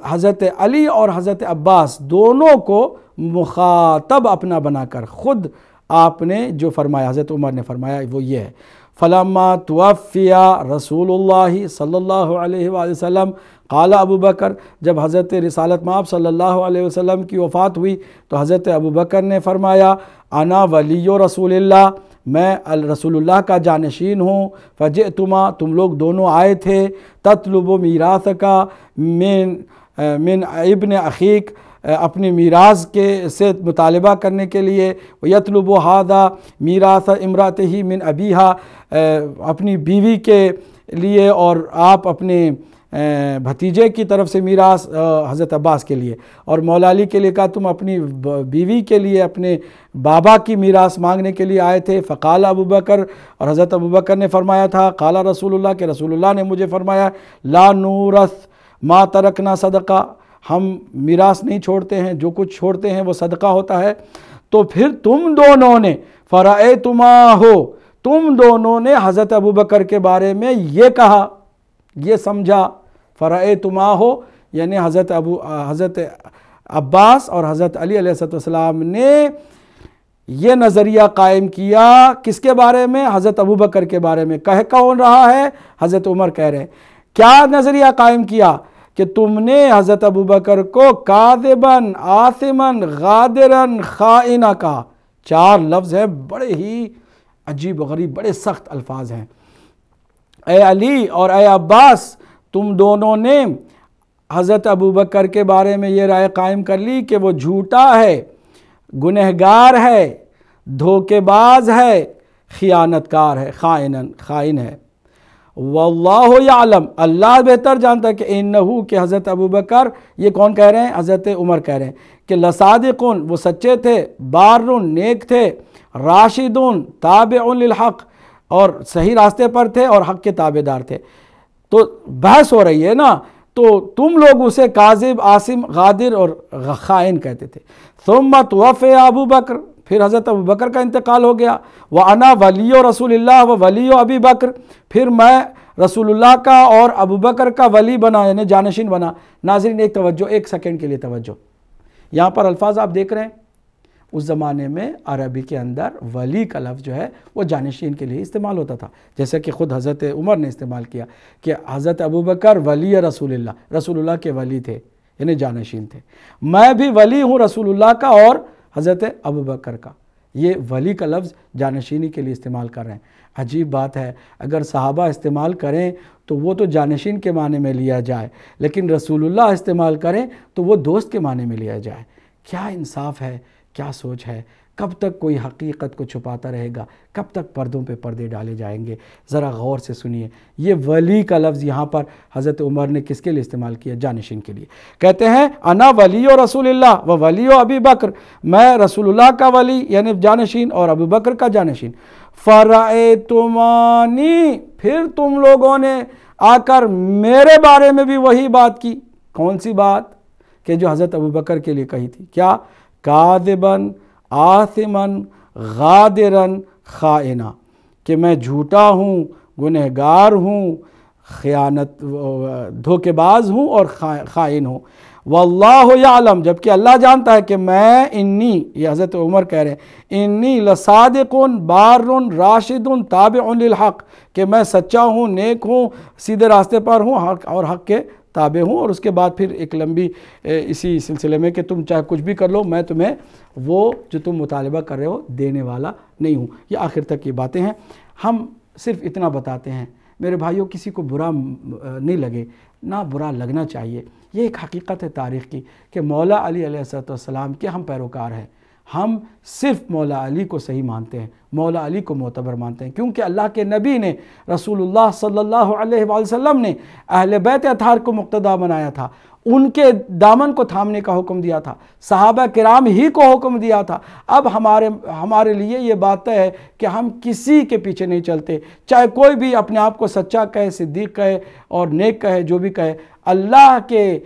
حضرت علی اور حضرت عباس دونوں کو مخاطب اپنا بنا کر خود آپ نے جو فرمایا، حضرت عمر نے فرمایا وہ یہ ہے، فلما توفی رسول اللہ صلی اللہ علیہ وآلہ وسلم قال ابو بکر، جب حضرت رسالت مآب صلی اللہ علیہ وسلم کی وفات ہوئی تو حضرت ابو بکر نے فرمایا، انا ولی رسول اللہ، میں رسول اللہ کا جانشین ہوں، فجئتما، تم لوگ دونوں آئے تھے، تطلب میراث کا من ابن اخیک، اپنی میراث کے سے مطالبہ کرنے کے لیے، یطلب ھذا میراث امرأتہ من ابیہا، اپنی بیوی کے لیے، اور آپ اپنے بھتیجے کی طرف سے میراث حضرت عباس کے لیے، اور مولا علی کے لیے کہا تم اپنی بیوی کے لیے اپنے بابا کی میراث مانگنے کے لیے آئے تھے۔ فقال ابو بکر، اور حضرت ابو بکر نے فرمایا تھا، قال رسول اللہ، کہ رسول اللہ نے مجھے فرمایا، لا نورث ما ترکنا صدقہ، ہم میراث نہیں چھوڑتے ہیں، جو کچھ چھوڑتے ہیں وہ صدقہ ہوتا ہے۔ تو پھر تم دونوں نے فرأیتما، تم دونوں نے حضرت ابو بکر کے بارے میں یہ کہا، یہ سمجھا، فرأیتما یعنی حضرت عباس اور حضرت علی علیہ السلام نے یہ نظریہ قائم کیا، کس کے بارے میں؟ حضرت ابو بکر کے بارے میں۔ کہہ کون رہا ہے؟ حضرت عمر کہہ رہے ہیں۔ کیا نظریہ قائم کیا؟ کہ تم نے حضرت ابو بکر کو کاذباً، آثماً، غادراً، خائنہ کہا۔ 4 لفظ ہیں، بڑے ہی عجیب و غریب، بڑے سخت الفاظ ہیں۔ اے علی اور اے عباس، تم دونوں نے حضرت ابو بکر کے بارے میں یہ رائے قائم کر لی کہ وہ جھوٹا ہے، گنہگار ہے، دھوکے باز ہے، خیانت کار ہے، خائن ہے۔ واللہ یعلم، اللہ بہتر جانتا ہے کہ انہو، کہ حضرت ابو بکر، یہ کون کہہ رہے ہیں؟ حضرت عمر کہہ رہے ہیں کہ لصادقون، وہ سچے تھے، بارون، نیک تھے، راشدون، تابع للحق، اور صحیح راستے پر تھے اور حق کے تابع دار تھے۔ تو بحث ہو رہی ہے نا، تو تم لوگ اسے کاذب، آثم، غادر اور خائن کہتے تھے۔ ثم توفی ابو بکر، پھر حضرت ابو بکر کا انتقال ہو گیا، وَأَنَا وَلِيُّ رسول اللہ وَوَلِيُّ ابی بکر، پھر میں رسول اللہ کا اور ابو بکر کا ولی بنا، یعنی جانشین بنا۔ ناظرین ایک توجہ، 1 سیکنڈ کے لیے توجہ، یہاں پر الفاظ آپ دیکھ رہے ہیں، اس زمانے میں عربی کے اندر ولی کا لفظ جو ہے وہ جانشین کے لیے استعمال ہوتا تھا، جیسا کہ خود حضرت عمر نے استعمال کیا کہ حضرت ابو بکر ولی رسول اللہ، رسول اللہ کے ولی تھے، یعنی جانشین تھے۔ میں بھی ولی ہوں رسول اللہ کا اور حضرت ابو بکر کا، یہ ولی کا لفظ جانشینی کے لیے استعمال کر رہے ہیں۔ عجیب بات ہے، اگر صحابہ استعمال کریں تو وہ تو جانشین کے معنی میں لیا جائے، لیکن رسول اللہ استعمال کریں تو وہ دوست کے معنی میں لیا جائے۔ کیا انصاف ہے، کیا سوچ ہے؟ کب تک کوئی حقیقت کو چھپاتا رہے گا؟ کب تک پردوں پہ پردے ڈالے جائیں گے؟ ذرا غور سے سنیے، یہ ولی کا لفظ یہاں پر حضرت عمر نے کس کے لیے استعمال کیا؟ جانشین کے لیے۔ کہتے ہیں انا ولی رسول اللہ و ولی ابی بکر، میں رسول اللہ کا ولی یعنی جانشین اور ابو بکر کا جانشین۔ فرأیتمانی، پھر تم لوگوں نے آ کر میرے بارے میں بھی وہی بات کی۔ کون سی بات؟ کہ جو حضرت ابو بکر کے لیے کہی تھی، کیا؟ کاذباً، آثماً، غادراً، خائنہ، کہ میں جھوٹا ہوں، گنہگار ہوں، خیانت، دھوکے باز ہوں اور خائن ہوں۔ واللہ یعلم، جبکہ اللہ جانتا ہے کہ میں انی، یہ حضرت عمر کہہ رہے ہیں، انی لصادقن، بارن، راشدن، تابع للحق، کہ میں سچا ہوں، نیک ہوں، سیدھے راستے پر ہوں اور حق کے تابع ہوں، اور اس کے بعد پھر ایک لمبی اسی سلسلے میں کہ تم چاہے کچھ بھی کر لو، میں تمہیں وہ جو تم مطالبہ کر رہے ہو دینے والا نہیں ہوں۔ یہ آخر تک کی باتیں ہیں۔ ہم صرف اتنا بتاتے ہیں میرے بھائیوں، کسی کو برا نہیں لگے، نہ برا لگنا چاہیے۔ یہ ایک حقیقت ہے تاریخ کی کہ مولا علی علیہ السلام کے ہم پیروکار ہیں، ہم صرف مولا علی کو صحیح مانتے ہیں، مولا علی کو معتبر مانتے ہیں، کیونکہ اللہ کے نبی نے، رسول اللہ صلی اللہ علیہ وآلہ وسلم نے اہل بیت اطہار کو مقتدا بنایا تھا، ان کے دامن کو تھامنے کا حکم دیا تھا، صحابہ کرام ہی کو حکم دیا تھا۔ اب ہمارے لیے یہ بات ہے کہ ہم کسی کے پیچھے نہیں چلتے، چاہے کوئی بھی اپنے آپ کو سچا کہے، صدیق کہے اور نیک کہے، جو بھی کہے۔ اللہ کے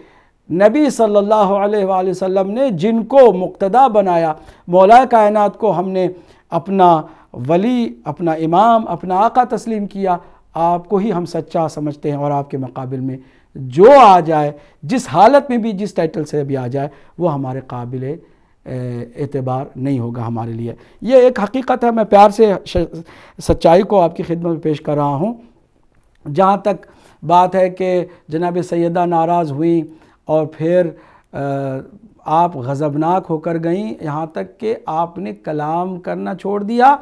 نبی صلی اللہ علیہ وآلہ وسلم نے جن کو مقتدا بنایا، مولا کائنات کو ہم نے اپنا ولی، اپنا امام، اپنا آقا تسلیم کیا، آپ کو ہی ہم سچا سمجھتے ہیں، اور آپ کے مقابل میں جو آ جائے، جس حالت میں بھی، جس ٹائٹل سے بھی آ جائے، وہ ہمارے قابل اعتبار نہیں ہوگا ہمارے لیے۔ یہ ایک حقیقت ہے، میں پیار سے سچائی کو آپ کی خدمت میں پیش کر رہا ہوں۔ جہاں تک بات ہے کہ جناب سیدہ ناراض ہوئیں اور پھر آپ غضبناک ہو کر گئیں، یہاں تک کہ آپ نے کلام کرنا چھوڑ دیا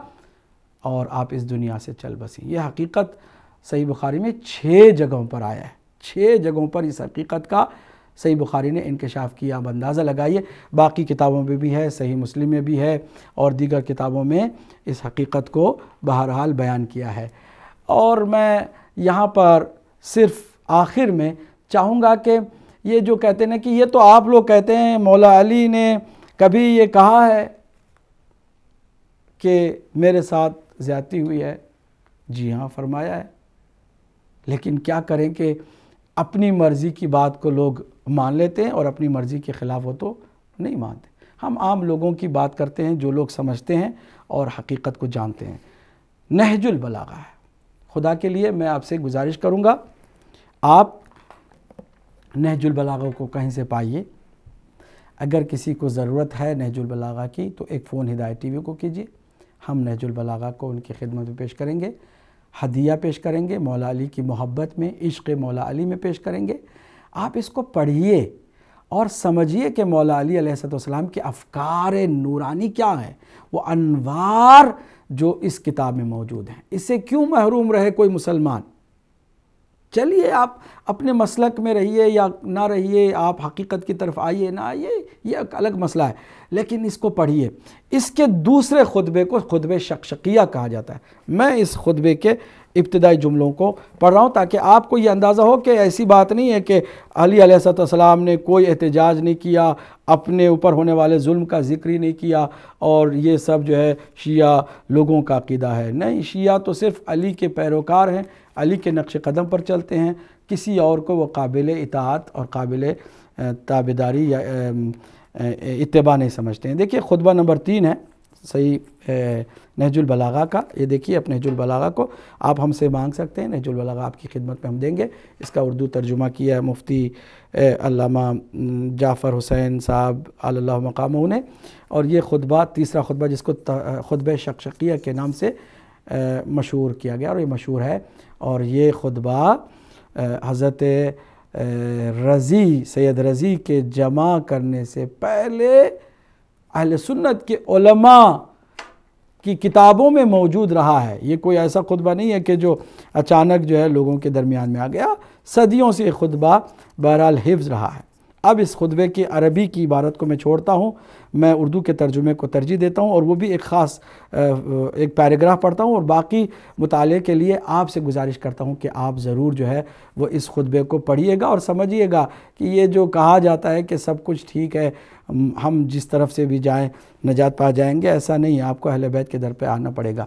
اور آپ اس دنیا سے چل بسیں۔ یہ حقیقت صحیح بخاری میں 6 جگہوں پر آیا ہے، 6 جگہوں پر اس حقیقت کا صحیح بخاری نے انکشاف کیا۔ اب اندازہ لگائیے، باقی کتابوں میں بھی ہے، صحیح مسلم میں بھی ہے، اور دیگر کتابوں میں اس حقیقت کو بہرحال بیان کیا ہے۔ اور میں یہاں پر صرف آخر میں چاہوں گا کہ یہ جو کہتے ہیں کہ یہ تو آپ لوگ کہتے ہیں مولا علی نے کبھی یہ کہا ہے کہ میرے ساتھ زیادتی ہوئی ہے، جی ہاں فرمایا ہے، لیکن کیا کریں کہ اپنی مرضی کی بات کو لوگ مان لیتے ہیں اور اپنی مرضی کے خلاف وہ تو نہیں مانتے۔ ہم عام لوگوں کی بات کرتے ہیں جو لوگ سمجھتے ہیں اور حقیقت کو جانتے ہیں۔ نہج البلاغہ ہے، خدا کے لیے میں آپ سے گزارش کروں گا، آپ نہج البلاغہ کو کہیں سے پائیے۔ اگر کسی کو ضرورت ہے نہج البلاغہ کی تو ایک فون ہدایت ٹی وی کو کیجیے، ہم نہج البلاغہ کو ان کی خدمت میں پیش کریں گے، ہدیہ پیش کریں گے، مولا علی کی محبت میں، عشق مولا علی میں پیش کریں گے۔ آپ اس کو پڑھیے اور سمجھیے کہ مولا علی علیہ السلام کے افکار نورانی کیا ہیں، وہ انوار جو اس کتاب میں موجود ہیں۔ اس سے کیوں محروم رہے کوئی مسلمان؟ چلیے آپ اپنے مسلک میں رہیے یا نہ رہیے، آپ حقیقت کی طرف آئیے نہ آئیے، یہ ایک الگ مسئلہ ہے، لیکن اس کو پڑھیے۔ اس کے دوسرے خطبے کو خطبہ شقشقیہ کہا جاتا ہے۔ میں اس خطبے کے ابتدائی جملوں کو پڑھ رہا ہوں تاکہ آپ کو یہ اندازہ ہو کہ ایسی بات نہیں ہے کہ علی علیہ السلام نے کوئی احتجاج نہیں کیا، اپنے اوپر ہونے والے ظلم کا ذکر ہی نہیں کیا، اور یہ سب جو ہے شیعہ لوگوں کا عقیدہ ہے۔ نہیں، شیعہ تو صرف علی کے پیروکار ہیں، علی کے نقش قدم پر چلتے ہیں، کسی اور کو وہ قابل اطاعت اور قابل تابعداری یا اتباع نہیں سمجھتے ہیں۔ دیکھیے خطبہ نمبر 3 ہے صحیح نہج البلاغہ کا، یہ دیکھیے اپنے نہج البلاغہ کو آپ ہم سے مانگ سکتے ہیں، نہج البلاغہ آپ کی خدمت میں ہم دیں گے۔ اس کا اردو ترجمہ کیا ہے مفتی علامہ جعفر حسین صاحب علی اللہ مقامہ نے، اور یہ خطبہ تیسرا خطبہ جس کو خطبہ شقشقیہ کے نام سے مشہور کیا گیا، اور یہ مشہور ہے، اور یہ خطبہ حضرت رضی سید رضی کے جمع کرنے سے پہلے اہل سنت کے علماء کی کتابوں میں موجود رہا ہے۔ یہ کوئی ایسا خطبہ نہیں ہے کہ جو اچانک جو ہے لوگوں کے درمیان میں آ گیا، صدیوں سے یہ خطبہ بہرحال حفظ رہا ہے۔ اب اس خطبے کی عربی کی عبارت کو میں چھوڑتا ہوں، میں اردو کے ترجمے کو ترجیح دیتا ہوں، اور وہ بھی ایک خاص ایک پیراگراف پڑھتا ہوں، اور باقی مطالعے کے لیے آپ سے گزارش کرتا ہوں کہ آپ ضرور جو ہے وہ اس خطبے کو پڑھیے گا اور سمجھیے گا کہ یہ جو کہا جاتا ہے کہ سب کچھ ٹھیک ہے، ہم جس طرف سے بھی جائیں نجات پا جائیں گے، ایسا نہیں ہے، آپ کو اہل بیت کے در پہ آنا پڑے گا۔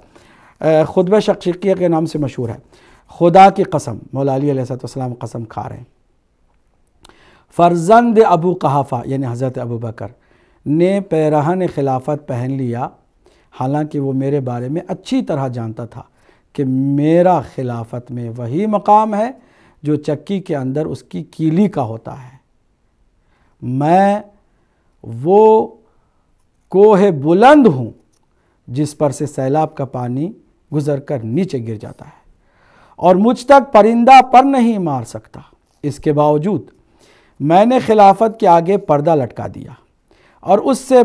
خطبہ شقشقیہ کے نام سے مشہور ہے۔ خدا کی قسم، مولا علی علیہ السلام قسم کھا رہے ہیں، فرزند ابو قحافہ یعنی حضرت ابو بکر نے پیرہن خلافت پہن لیا، حالانکہ وہ میرے بارے میں اچھی طرح جانتا تھا کہ میرا خلافت میں وہی مقام ہے جو چکی کے اندر اس کی کیلی کا ہوتا ہے۔ میں وہ کوہ بلند ہوں جس پر سے سیلاب کا پانی گزر کر نیچے گر جاتا ہے، اور مجھ تک پرندہ پر نہیں مار سکتا۔ اس کے باوجود میں نے خلافت کے آگے پردہ لٹکا دیا اور اس سے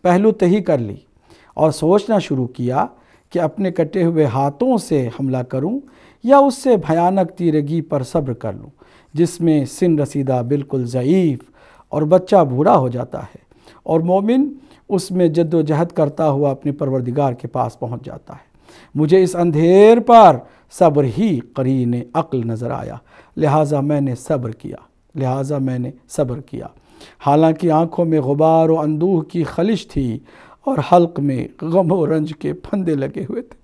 پہلو تہی کر لی اور سوچنا شروع کیا کہ اپنے کٹے ہوئے ہاتھوں سے حملہ کروں یا اس سے بھیانک تیرگی پر صبر کر لوں، جس میں سن رسیدہ بالکل ضعیف اور بچہ بوڑھا ہو جاتا ہے اور مومن اس میں جد و جہد کرتا ہوا اپنے پروردگار کے پاس پہنچ جاتا ہے۔ مجھے اس اندھیر پر صبر ہی قرین عقل نظر آیا، لہٰذا میں نے صبر کیا حالانکہ آنکھوں میں غبار و اندوہ کی خلش تھی اور حلق میں غم و رنج کے پھندے لگے ہوئے تھے۔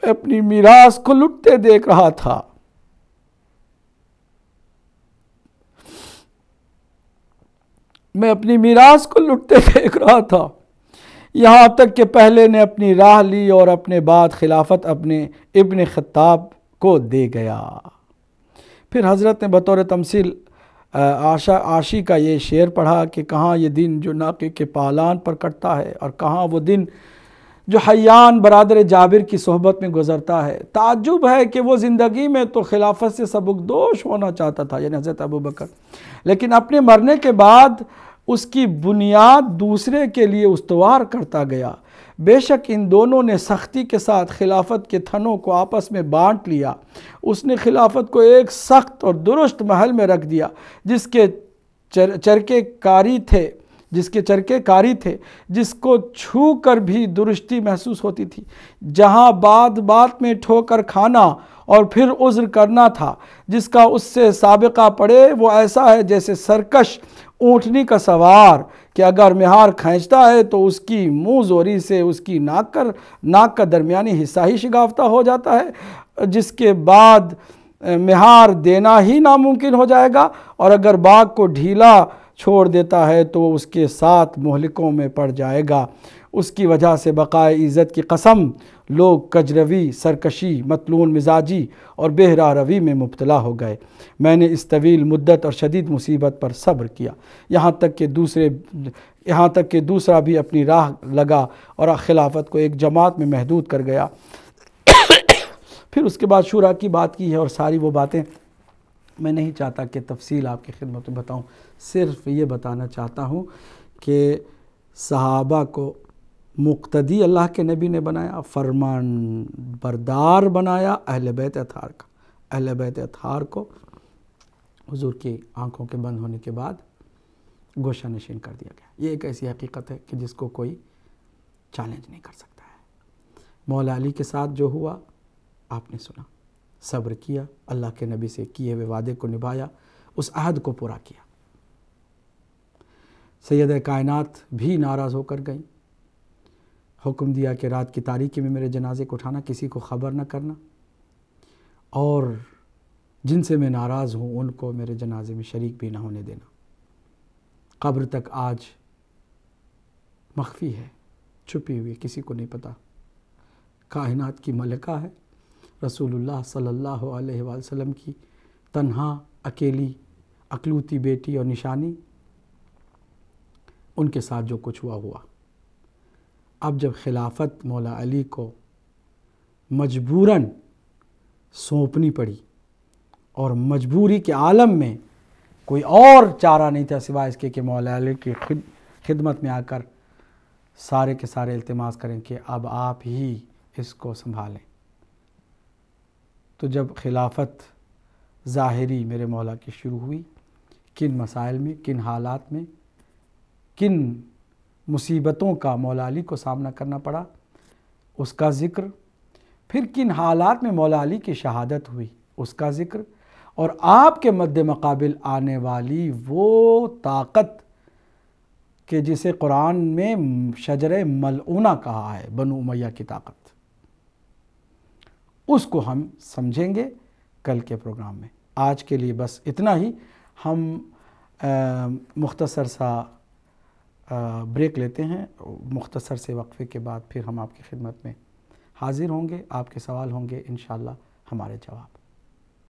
میں اپنی میراث کو لٹتے دیکھ رہا تھا۔ یہاں تک کہ پہلے نے اپنی راہ لی اور اپنے بعد خلافت اپنے ابن خطاب کو دے گیا۔ پھر حضرت نے بطور تمثیل عاشی کا یہ شعر پڑھا کہ کہاں یہ دن جو ناقے کے پالان پر کٹتا ہے اور کہاں وہ دن جو حیان برادر جابر کی صحبت میں گزرتا ہے۔ تعجب ہے کہ وہ زندگی میں تو خلافت سے سبکدوش ہونا چاہتا تھا، یعنی حضرت ابوبکر، لیکن اپنے مرنے کے بعد اس کی بنیاد دوسرے کے لیے استوار کرتا گیا۔ بے شک ان دونوں نے سختی کے ساتھ خلافت کے تھنوں کو آپس میں بانٹ لیا۔ اس نے خلافت کو ایک سخت اور درست محل میں رکھ دیا جس کے چرکے کاری تھے، جس کو چھو کر بھی درستی محسوس ہوتی تھی، جہاں بات بات میں ٹھوکر کھانا اور پھر عذر کرنا تھا، جس کا اس سے سابقہ پڑے وہ ایسا ہے جیسے سرکش اونٹنی کا سوار کہ اگر مہار کھینچتا ہے تو اس کی منہ زوری سے اس کی ناک کا درمیانی حصہ ہی شگافتہ ہو جاتا ہے، جس کے بعد مہار دینا ہی ناممکن ہو جائے گا، اور اگر باغ کو ڈھیلا چھوڑ دیتا ہے تو وہ اس کے ساتھ مہلکوں میں پڑ جائے گا۔ اس کی وجہ سے بقائے عزت کی قسم لوگ کجروی، سرکشی، مطلون مزاجی اور بے راہ روی میں مبتلا ہو گئے۔ میں نے اس طویل مدت اور شدید مصیبت پر صبر کیا، یہاں تک کہ دوسرا بھی اپنی راہ لگا اور خلافت کو ایک جماعت میں محدود کر گیا۔ پھر اس کے بعد شورا کی بات کی ہے، اور ساری وہ باتیں میں نہیں چاہتا کہ تفصیل آپ کی خدمت میں بتاؤں، صرف یہ بتانا چاہتا ہوں کہ صحابہ کو مقتدی اللہ کے نبی نے بنایا، فرمان بردار بنایا اہل بیت اطہار کو حضور کی آنکھوں کے بند ہونے کے بعد گوشہ نشین کر دیا گیا۔ یہ ایک ایسی حقیقت ہے کہ جس کو کوئی چیلنج نہیں کر سکتا ہے۔ مولا علی کے ساتھ جو ہوا آپ نے سنا، صبر کیا، اللہ کے نبی سے کیے ہوئے وعدے کو نبھایا، اس عہد کو پورا کیا۔ سیدہ کائنات بھی ناراض ہو کر گئیں، حکم دیا کہ رات کی تاریکی میں میرے جنازے کو اٹھانا، کسی کو خبر نہ کرنا، اور جن سے میں ناراض ہوں ان کو میرے جنازے میں شریک بھی نہ ہونے دینا۔ قبر تک آج مخفی ہے، چھپی ہوئی، کسی کو نہیں پتا۔ کائنات کی ملکہ ہے، رسول اللہ صلی اللہ علیہ وآلہ وسلم کی تنہا اکیلی اکلوتی بیٹی اور نشانی، ان کے ساتھ جو کچھ ہوا۔ اب جب خلافت مولا علی کو مجبوراً سونپنی پڑی اور مجبوری کے عالم میں کوئی اور چارہ نہیں تھا سوائے اس کے کہ مولا علی کی خدمت میں آ کر سارے کے سارے التماس کریں کہ اب آپ ہی اس کو سنبھالیں، تو جب خلافت ظاہری میرے مولا کی شروع ہوئی، کن مسائل میں، کن حالات میں، کن مصیبتوں کا مولا علی کو سامنا کرنا پڑا، اس کا ذکر، پھر کن حالات میں مولا علی کی شہادت ہوئی، اس کا ذکر، اور آپ کے مد مقابل آنے والی وہ طاقت کہ جسے قرآن میں شجرہ ملعونہ کہا ہے، بنو امیہ کی طاقت، اس کو ہم سمجھیں گے کل کے پروگرام میں۔ آج کے لیے بس اتنا ہی، ہم مختصر سا بریک لیتے ہیں، مختصر سے وقفے کے بعد پھر ہم آپ کی خدمت میں حاضر ہوں گے، آپ کے سوال ہوں گے انشاءاللہ ہمارے جواب۔